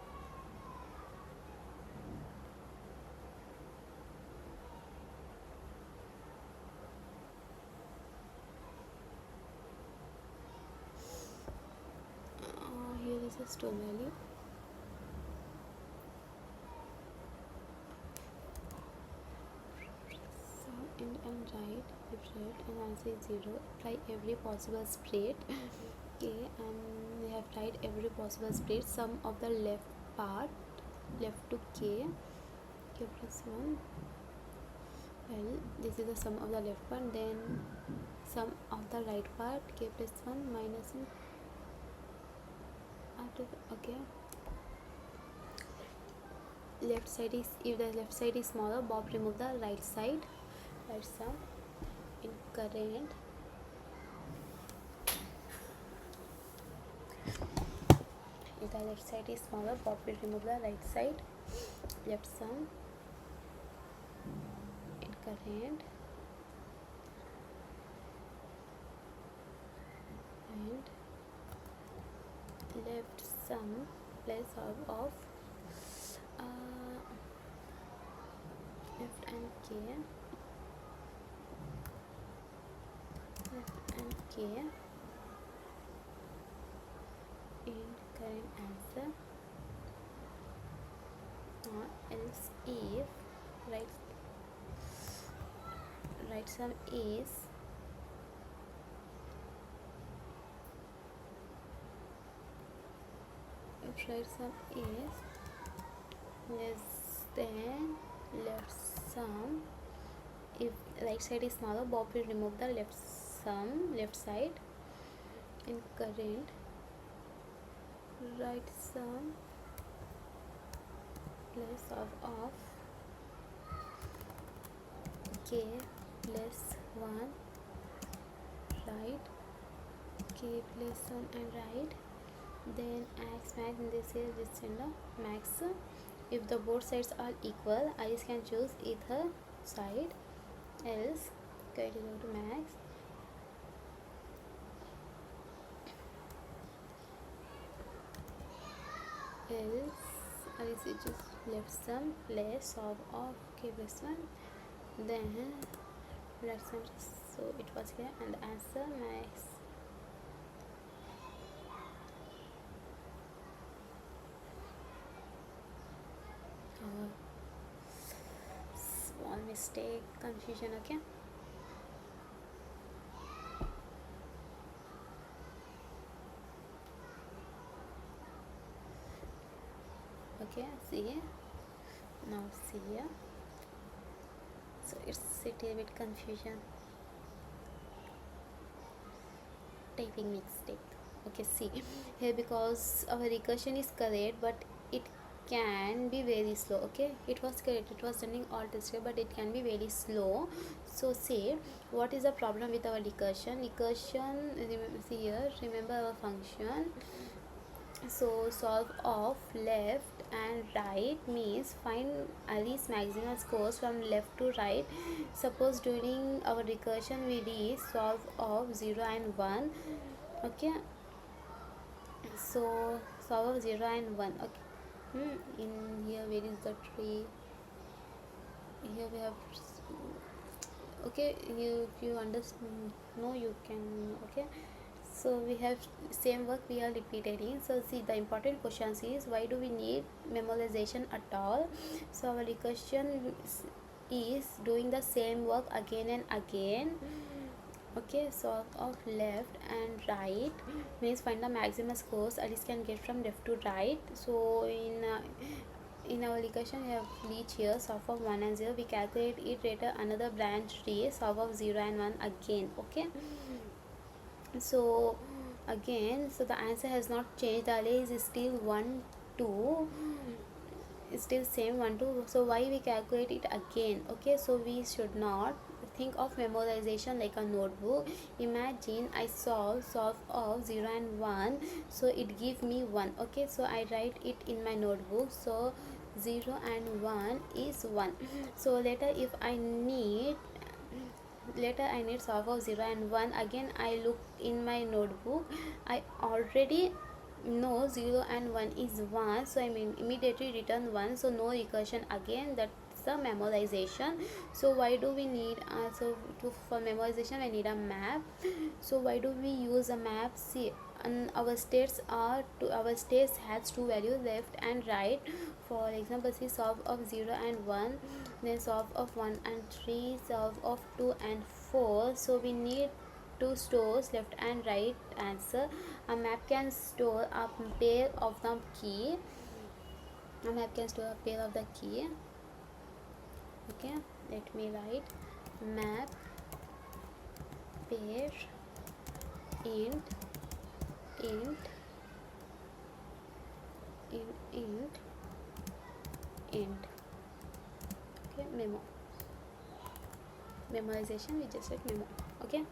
Here is a store value. So and write, if write and answer is 0, apply every possible split. Okay, and we have tried every possible split. Sum of the left part left to k plus 1. Well, this is the sum of the left part, then sum of the right part k plus 1 minus 1 after okay. Left side is, if the left side is smaller, Bob remove the right side, right sum in current. If the left side is smaller, Bob will remove the right side, left sum in current and left sum plus of left and k, left and k in current answer, or else if right sum is right sum is less than left sum, if right side is smaller, Bob will remove the left side in current. Right sum plus of k plus 1 right, k plus 1 and right, then max in this is just in the max. If the both sides are equal, I can choose either side, else get it go to max. Else I see just left sum less of k plus 1, then let's see. So it was here and the answer nice. Small mistake, confusion. Okay, okay, see, now see here, so it's a little bit confusion, typing mistake. Okay, see here, because our recursion is correct but it can be very slow. Okay, it was correct, it was running all tested, but it can be very slow. So say what is the problem with our recursion, see here, remember our function. So solve of left and right means find Ali's maximum scores from left to right. Suppose during our recursion we did solve of 0 and 1. Okay, so solve of 0 and 1. Okay, in here where is the tree? Here we have, okay, you if you understand, no, you can, okay. So we have same work we are repeating. So see, the important questions is why do we need memoization at all. So our recursion is doing the same work again and again. Okay, so of left and right means find the maximum scores Alice can get from left to right. So in our recursion we have each here solve of 1 and 0, we calculate it later another branch tree solve of 0 and 1 again. Okay, so again, so the answer has not changed, the array is still 1 2, is still same 1 2. So why we calculate it again? Okay, so we should not think of memorization like a notebook. Imagine I solve of 0 and 1, so it give me 1. Okay, so I write it in my notebook. So 0 and 1 is 1. So later I need solve of 0 and 1, again I look in my notebook, I already know 0 and 1 is 1, so I mean immediately return 1. So no recursion again, that's the memorization. So why do we need for memorization I need a map. So why do we use a map? See, and our states has two values left and right. For example, see, solve of 0 and 1, then solve of 1 and 3, solve of 2 and 4. So we need two stores left and right answer. A map can store a pair of the key. A map can store a pair of the key. Okay, let me write map pair int int int int. Okay, memoization, we just said memo. Okay,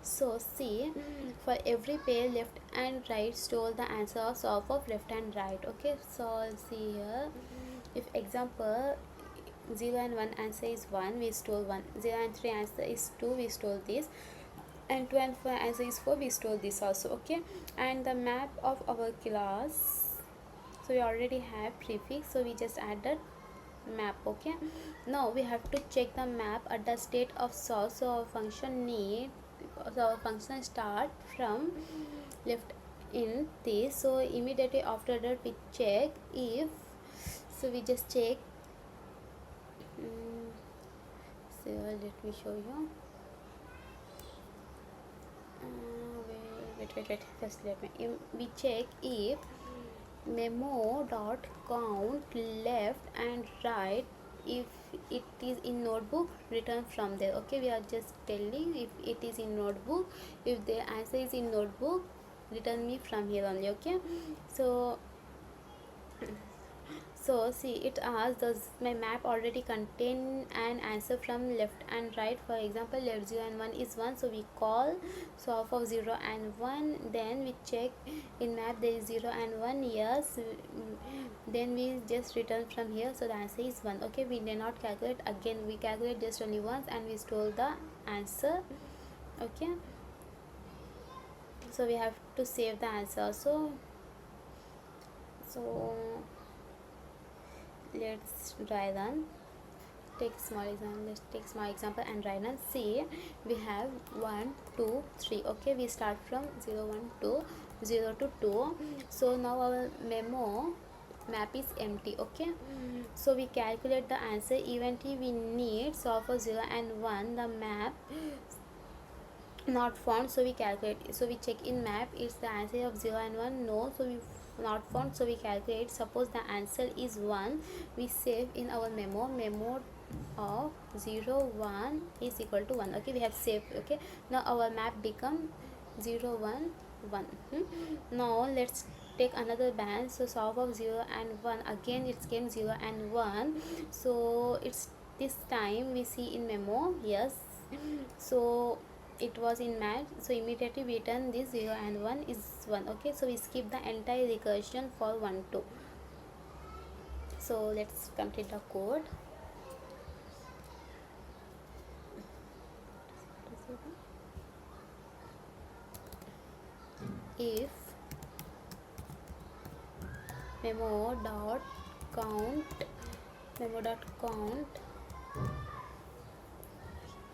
so see, for every pair left and right store the answer of solve of left and right. Okay, so see here, if example 0 and 1 answer is 1, we store 1. 0 and 3 answer is 2, we store this, and 2 and 4 answer is 4, we store this also. Okay, and the map of our class, so we already have prefix, so we just added map. Okay, now we have to check the map at the state of solve. So our function start from left in this. So immediately after that we check if, so we just check so let me show you. Wait, first let me we check if memo dot count left and right, if it is in notebook return from there. Okay, we are just telling if it is in notebook, if the answer is in notebook return me from here only. Okay, so so see, it asks does my map already contain an answer from left and right. For example, left 0 and 1 is 1, so we call solve of 0 and 1, then we check in map there is 0 and 1, yes, then we just return from here, so the answer is 1. Okay, we did not calculate again, we calculate just only once and we stole the answer. Okay, so we have to save the answer. So let's try run. take small example. Let's take small example and right now see we have 1 2 3. Okay, we start from 0 1 2 0 to 2. So now our memo map is empty. Okay, so we calculate the answer. Eventually we need solve for 0 and 1. The map not found, so we calculate, so we check in map, it's the answer of 0 and 1, no, so we not found, so we calculate. Suppose the answer is 1, we save in our memo of 0 1 is equal to 1. Okay, we have saved. Okay, now our map become 0 1 1. Now let's take another band. So solve of 0 and 1, again it came 0 and 1, so it's this time we see in memo, yes, so it was in math, so immediately we return this 0 and 1 is 1. Okay, so we skip the entire recursion for 1 2. So let's complete the code. If memo dot count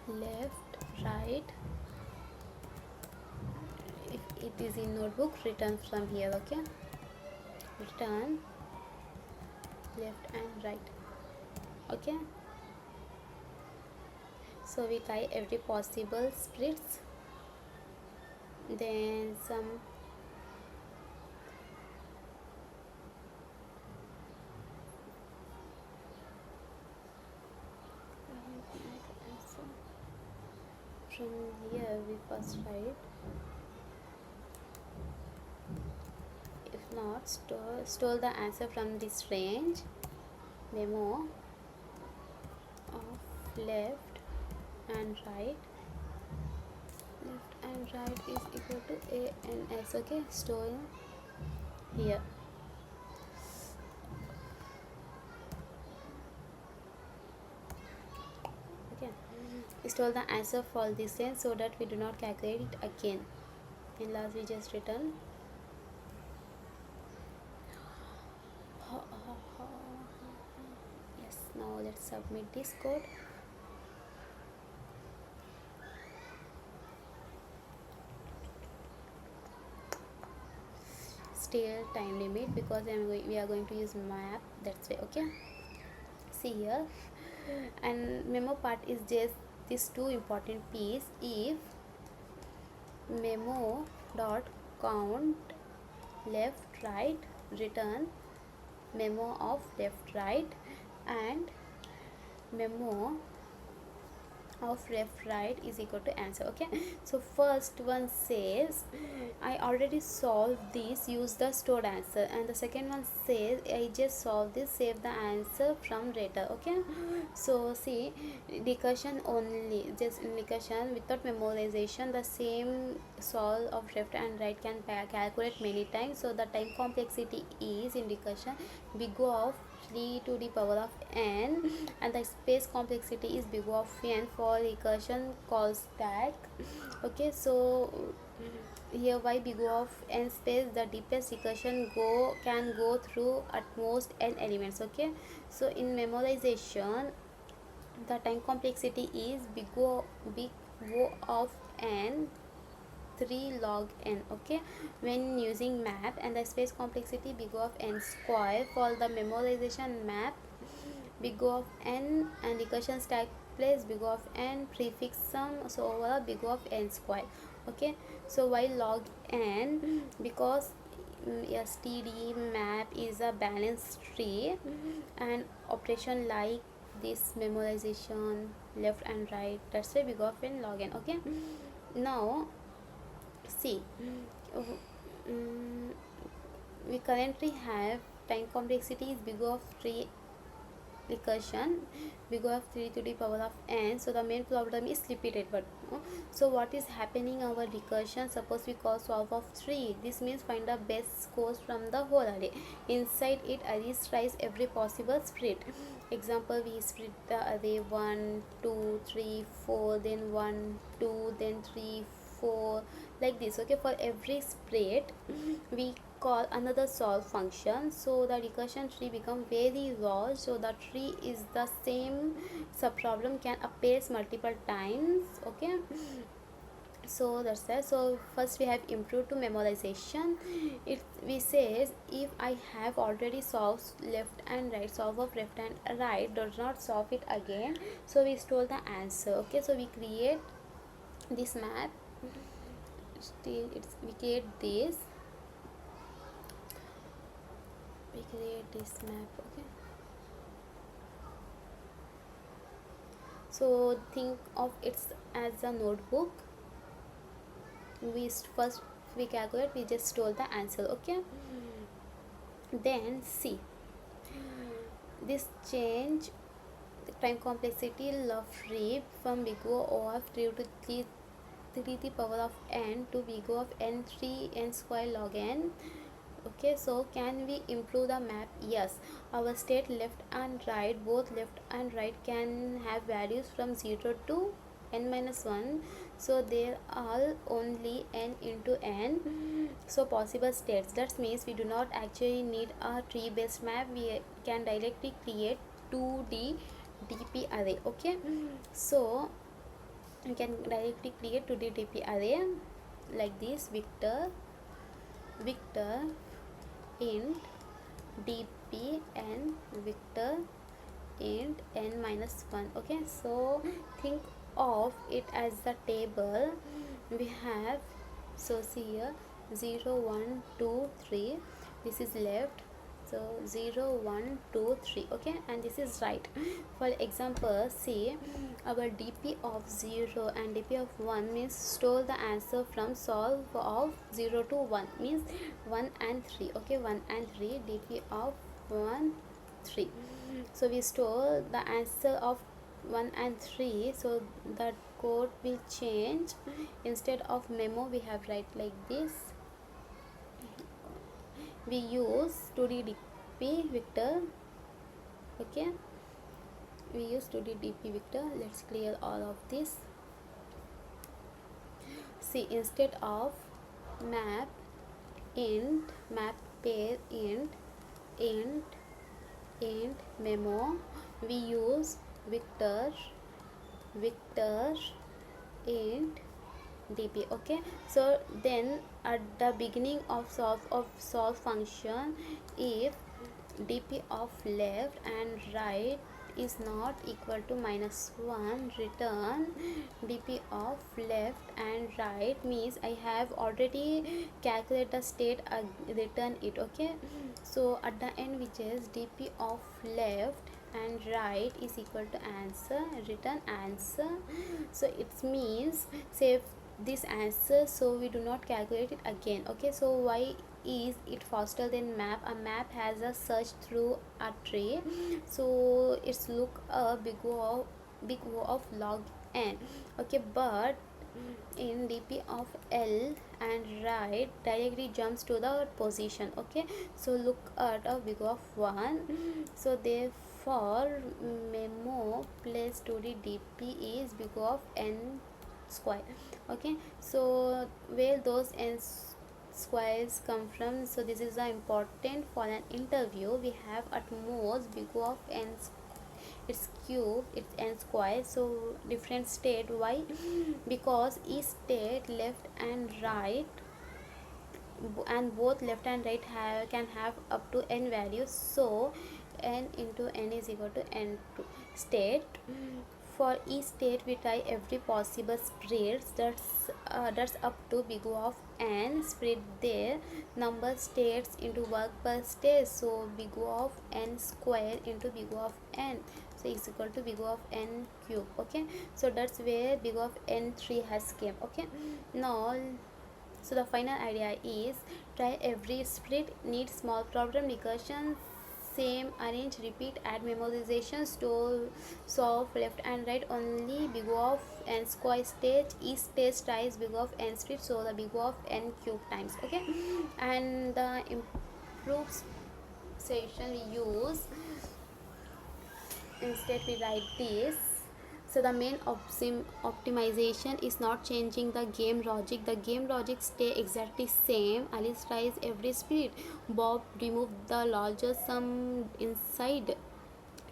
left right, if it is in notebook, return from here. Okay, return left and right. Okay, so we try every possible splits, then some from here we first write, if not store the answer from this range. Memo of left and right is equal to a and s. Okay, store here. Okay, store the answer for this range so that we do not calculate it again. And last we just return. Yes, now let's submit this code. Still time limit because we are going to use map, that's why. Okay, see here, and memo part is just this two important piece. If memo dot count left right, return memo of left right, and memo of left right is equal to answer. Okay, so first one says I already solved this, use the stored answer, and the second one says I just solved this, save the answer from data. Okay, so see, recursion only, just in recursion without memorization, the same solve of left and right can calculate many times. So the time complexity is in recursion big O of 3 to the power of n, and the space complexity is big O of n for recursion call stack. Okay, so here why big O of n space, the deepest recursion can go through at most n elements. Okay, so in memorization the time complexity is big O of n 3 log n. Okay, when using map, and the space complexity big O of n square for the memorization map, big O of n, and recursion stack place big O of n prefix sum, so overall big O of n square. Okay, so why log n? Because std map is a balanced tree, and operation like this memorization left and right, that's why big O of n log n. Okay, now see, we currently have time complexity is big O of 3 recursion, big O of 3 to the power of n. So the main problem is repeated, but so what is happening our recursion? Suppose we call solve of 3, this means find the best scores from the whole array. Inside it, array tries every possible split. Example, we split the array 1 2 3 4, then 1 2, then 3 4, like this. Okay, for every split we call another solve function, so the recursion tree become very large. So the tree is the same subproblem can appears multiple times. Okay, so that's it. So first we have improved to memorization. It we says if I have already solved left and right, solve of left and right, does not solve it again, so we store the answer. Okay, so we create this map. Still it's we create this map. Okay, so think of it as a notebook. First we calculate, we just store the answer. Okay, then see this change time complexity of tree from big O of 3 to 3 the power of n to big O of n3 n square log n. Okay, so can we improve the map? Yes, our state left and right, both left and right can have values from 0 to n minus 1, so there are only n into n so possible states. That means we do not actually need a tree based map, we can directly create 2D DP array. Okay, so we can directly create 2D DP array like this: Victor int dp and Victor int n minus 1. Okay, so think of it as the table we have. So see here 0 1 2 3, this is left, so 0 1 2 3. Okay, and this is right. For example, see our dp of 0 and dp of 1 means store the answer from solve of 0 to 1 means 1 and 3. Okay, 1 and 3, dp of 1 3, so we store the answer of 1 and 3. So that code will change. Instead of memo we have write like this. We use 2D DP Victor. Okay, we use 2D DP Victor. Let's clear all of this. See, instead of map int map pair int memo, we use Victor int dp. Okay, so then at the beginning of solve function, if dp of left and right is not equal to -1, return dp of left and right means I have already calculated the state, return it. Okay, so at the end we just dp of left and right is equal to answer, return answer. So it means save this answer, so we do not calculate it again. Okay, so why is it faster than map? A map has a search through a tree, so it's look a big O of log n. Okay, but in dp of l and right directly jumps to the position. Okay, so look at a big O of 1, so therefore memo plus 2d dp is big O of n square. Okay, so where those n squares come from? So this is important for an interview. We have at most big O of n, it's cube, it's n square. So different state. Why? Because each state left and right and both left and right can have up to n values, so n into n is equal to n2 state. For each state we try every possible spreads, that's up to big O of n, spread their number states into work per state, so big O of n square into big O of n, so is equal to big O of n cube. Okay, so that's where big O of n3 has came. Okay, now so the final idea is try every split, need small problem recursion, same arrange repeat add memoization, store solve left and right only big O of n square stage, each stage tries big O of n split, so the big O of n cube times. Okay, and the improved session we use, instead we write this. So the main optimization is not changing the game logic. The game logic stay exactly same. Alice tries every speed. Bob remove the larger sum inside.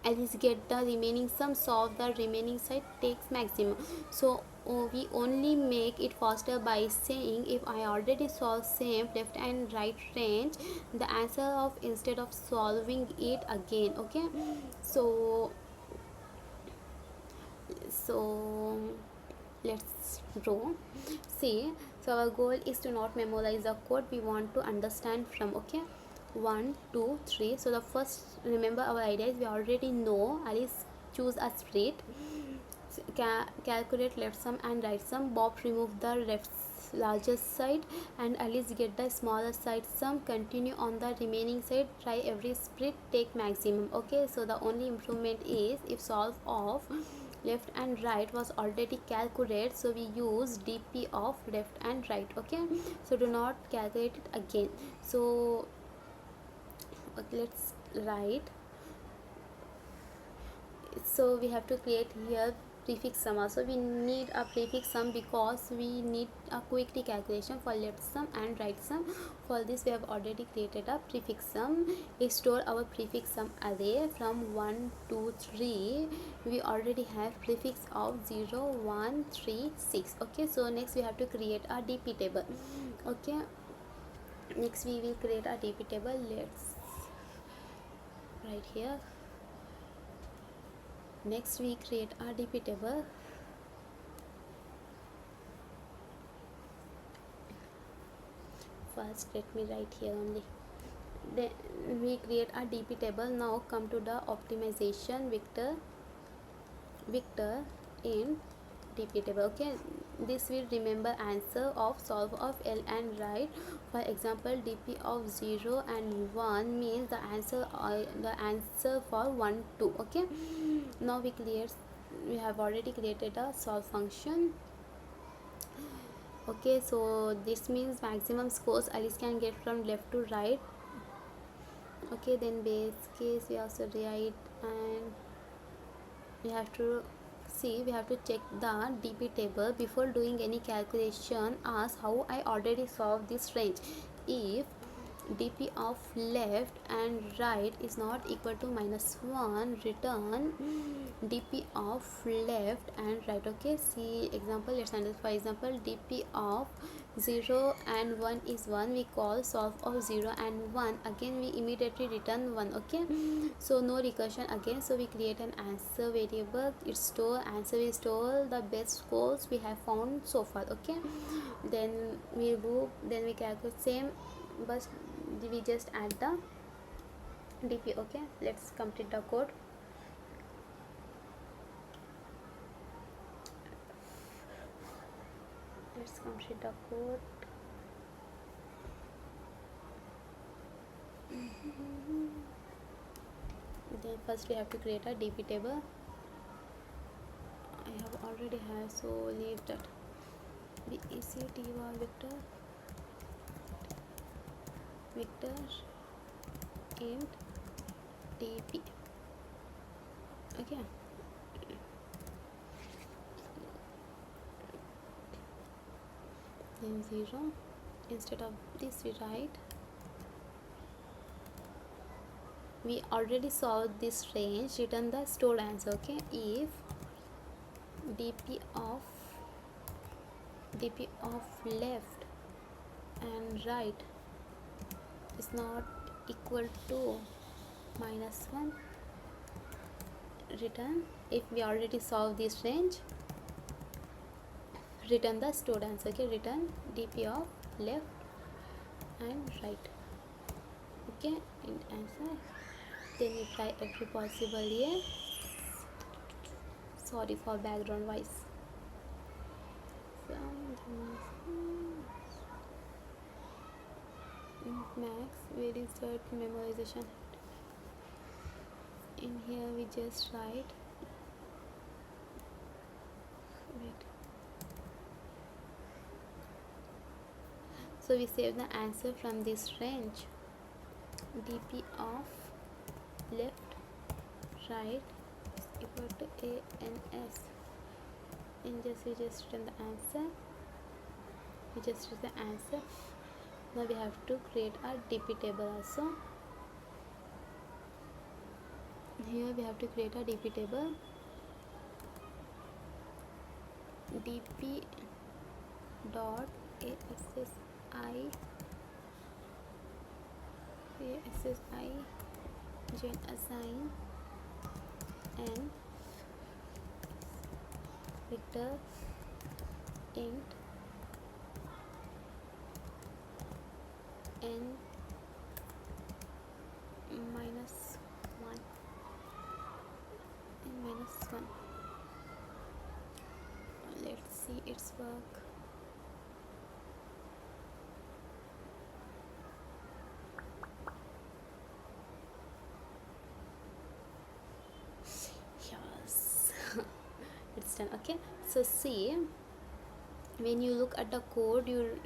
Alice get the remaining sum, solve the remaining side, takes maximum. So we only make it faster by saying if I already solve same left and right range, the answer of instead of solving it again. Okay, so so let's draw. See, so our goal is to not memorize the code, we want to understand from. Okay, 1 2 3. So the first, remember our idea is we already know. Alice choose a street, calculate left sum and right sum. Bob remove the left largest side and Alice get the smaller side sum. Continue on the remaining side, try every split, take maximum. Okay, so the only improvement is if solve of left and right was already calculated, so we use dp of left and right. Okay, so do not calculate it again. So okay, let's write. So we have to create here prefix sum. Also we need a prefix sum because we need a quickly calculation for left sum and right sum. For this we have already created a prefix sum. We store our prefix sum array from 1 2 3. We already have prefix of 0 1 3 6. Okay, so next we have to create a dp table. Okay, next we will create a dp table. Let's write here. Next we create a dp table. First let me write here only. Then we create a dp table. Now come to the optimization vector in dp table. Okay, this will remember answer of solve of L and right. For example, dp of 0 and 1 means the answer for 1 2. Okay, now we have already created a solve function. Okay, so this means maximum scores Alice can get from left to right. Okay, then base case we also write, and we have to see, we have to check the dp table before doing any calculation. Ask how I already solved this range. If dp of left and right is not equal to -1, return dp of left and right. Okay, see example, let's understand. For example, dp of 0 and 1 is 1, we call solve of 0 and 1. Again we immediately return 1. Okay, so no recursion again. So we create an answer variable. It store answer, we store the best scores we have found so far. Okay, then we move, then we calculate same, but we just add the dp. Okay, let's complete the code. Let's complete the code. Then first we have to create a dp table. I have already have, so leave that. vector int dp. Okay, then 0. Instead of this we write, we already solved this range, return the stored answer. Okay, if dp of left and right is not equal to -1, return. If we already solved this range, return the stored answer. Okay, return dp of left and right. Okay, in answer. Then we try every possible year. Sorry for background voice. Max, where is that memoization? In here we just write, wait. So we save the answer from this range. dp of left right is equal to a and s. and we just return the answer. We just return the answer. Now we have to create a dp table also. Here we have to create a dp table. dp dot assi gen assign and vector int n minus 1 and minus 1. Let's see its work. Yes. It's done. Okay, so see, when you look at the code, you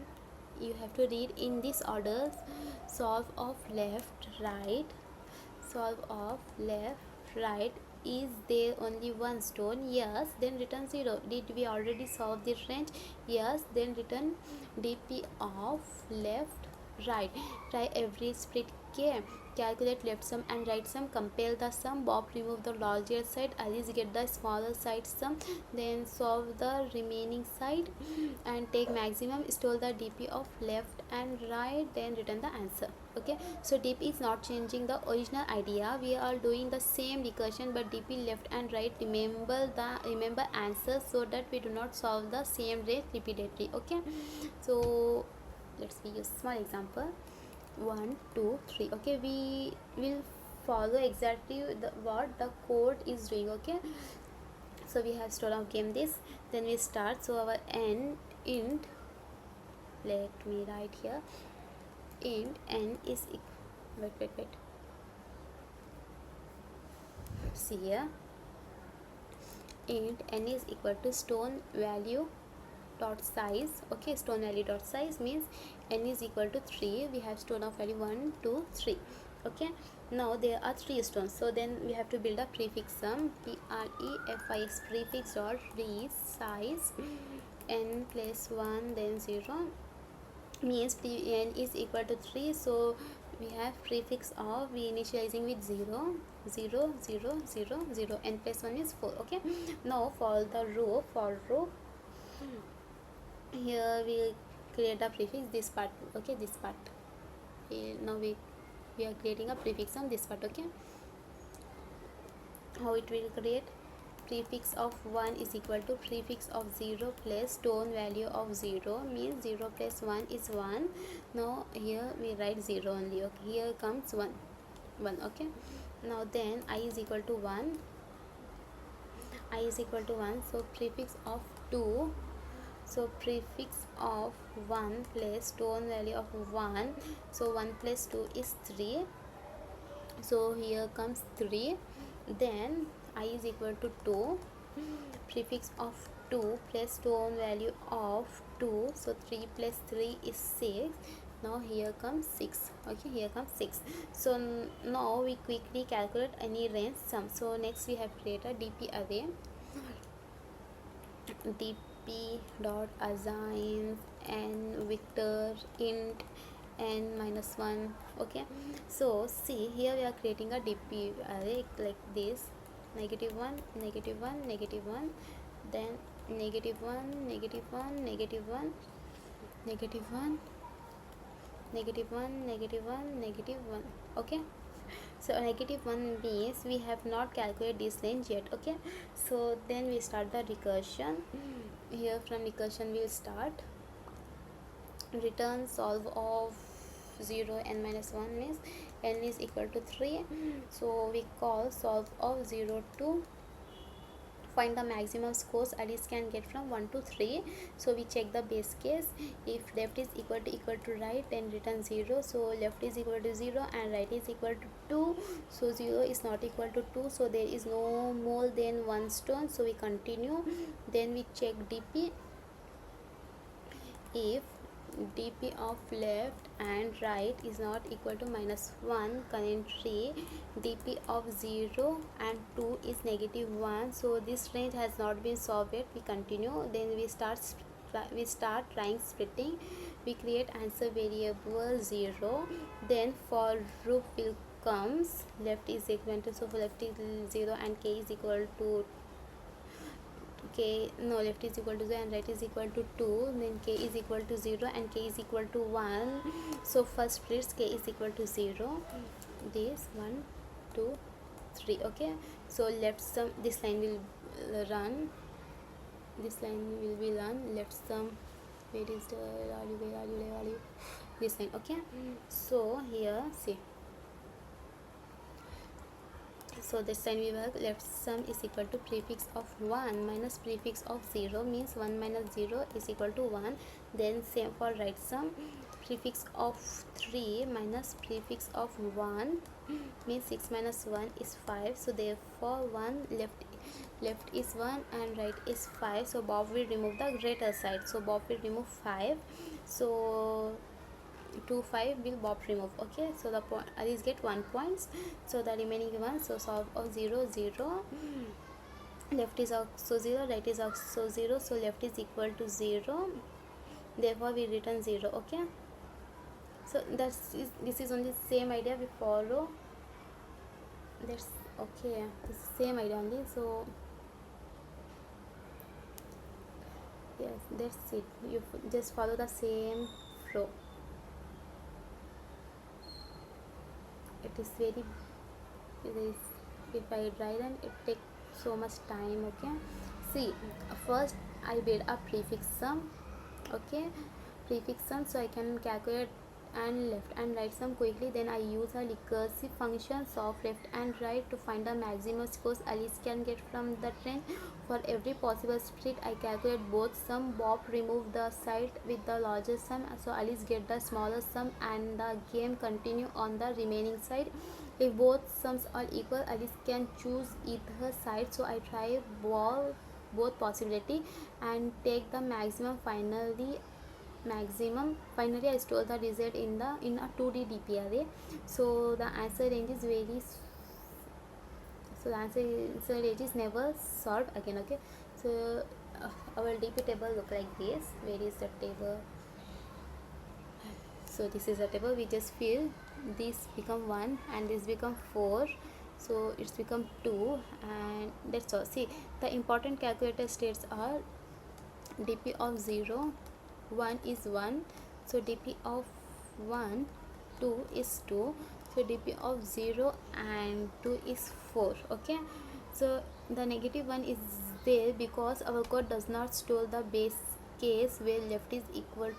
have to read in this order: solve of left, right, solve of left, right. Is there only one stone? Yes, then return 0. Did we already solve this range? Yes, then return dp of left, right. Try every split k. Calculate left sum and right sum. Compare the sum. Bob remove the larger side. Alice get the smaller side sum. Then solve the remaining side and take maximum. Store the dp of left and right. Then return the answer. Okay, so dp is not changing the original idea. We are doing the same recursion, but dp left and right remember answers, so that we do not solve the same rate repeatedly. Okay, so let's use small example. 1 2 3. Okay, we will follow exactly what the code is doing. Okay, so we have stored our game this, then we start. So our int, let me write here, int n is wait, see here, int n is equal to stone value dot size. Okay, stone value dot size means n is equal to 3. We have stone of value 1 2 3. Okay, now there are 3 stones, so then we have to build a prefix sum. prefix prefix dot resize n plus 1 then 0 means n is equal to 3. So we have prefix of, we initializing with 0 0 0 0 0, n plus 1 is 4. Okay, now for the row, here we create a prefix this part. Okay, this part. Now we are creating a prefix on this part. Okay, how it will create: prefix of 1 is equal to prefix of 0 plus stone value of 0 means 0 plus 1 is 1. Now here we write 0 only. Okay, here comes 1. Okay, now then I is equal to 1. So prefix of 2, so prefix of 1 plus stone value of 1, so 1 plus 2 is 3, so here comes 3. Then I is equal to 2, prefix of 2 plus stone value of 2, so 3 plus 3 is 6. Now here comes 6. Okay, here comes 6. So now we quickly calculate any range sum. So next we have created dp array. dp dot assign and vector int n minus 1. Okay, so see, here we are creating a dp array like this: -1 -1 -1, then -1 -1 -1 -1 -1 -1 -1. Okay, so -1 means we have not calculated this range yet. Okay, so then we start the recursion. Here from recursion we will start. Return solve of 0 n minus 1 means n is equal to 3. So we call solve of 0 to find the maximum scores Alice can get from 1 to 3. So we check the base case. If left is equal to right, then return 0. So left is equal to 0 and right is equal to 2. So 0 is not equal to 2, so there is no more than 1 stone. So we continue. Then we check dp. If dp of left and right is not equal to -1, currently dp of 0 and 2 is -1. So this range has not been solved yet. We continue, then we start trying splitting. We create answer variable 0, then for loop will comes left is equal to, so for left is 0 and k is equal to left is equal to 0 and right is equal to 2, then k is equal to 0 and k is equal to 1. So first splits k is equal to 0, this 1 2 3. Okay, so left sum, this line will run, left sum, where is the value, this line. Okay, so here see, so this time we work left sum is equal to prefix of 1 minus prefix of 0, means 1 minus 0 is equal to 1. Then same for right sum, prefix of 3 minus prefix of 1 means 6 minus 1 is 5. So therefore 1 left is 1 and right is 5. So Bob will remove the greater side, so Bob will remove 5. So 2 5 will Bob remove. Okay, so the point Alice get 1 points, so the remaining one, so solve of 0 0, left is also 0, right is also 0, so left is equal to 0, therefore we return 0. Okay, so this is only same idea we follow. That's okay, this is same idea only. So yes, that's it, you just follow the same flow. It is very, if I write and it takes so much time. Okay, see, first I build a prefix sum. Okay, prefix sum, so I can calculate and left and right sum quickly. Then I use a recursive functions of left and right to find the maximum scores Alice can get from the trend. For every possible split, I calculate both sum. Bob remove the side with the larger sum, so Alice get the smaller sum, and the game continue on the remaining side. If both sums are equal, Alice can choose either side. So I try both possibility and take the maximum. Finally I store the result in a 2D DP array. So the answer range is never solved again. Okay, so our DP table look like this. Where is the table? So this is a table. We just fill this become 1 and this become 4, so it's become 2, and that's all. See, the important calculator states are dp of 0 1 is 1, so dp of 1 2 is 2, so dp of 0 and 2 is 4. Okay, so the -1 is there because our code does not store the base case where left is equal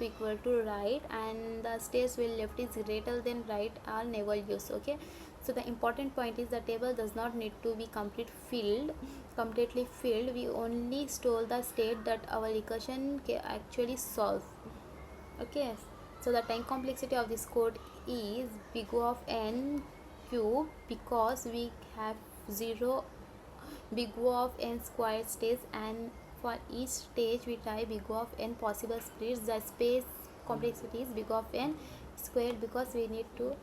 to right, and the states where left is greater than right are never used. Okay, so the important point is the table does not need to be completely filled. We only store the state that our recursion can actually solve. Okay, so the time complexity of this code is big O of n cube, because we have 0 big O of n squared states, and for each stage we try big O of n possible splits. The space complexity is big O of n squared because we need to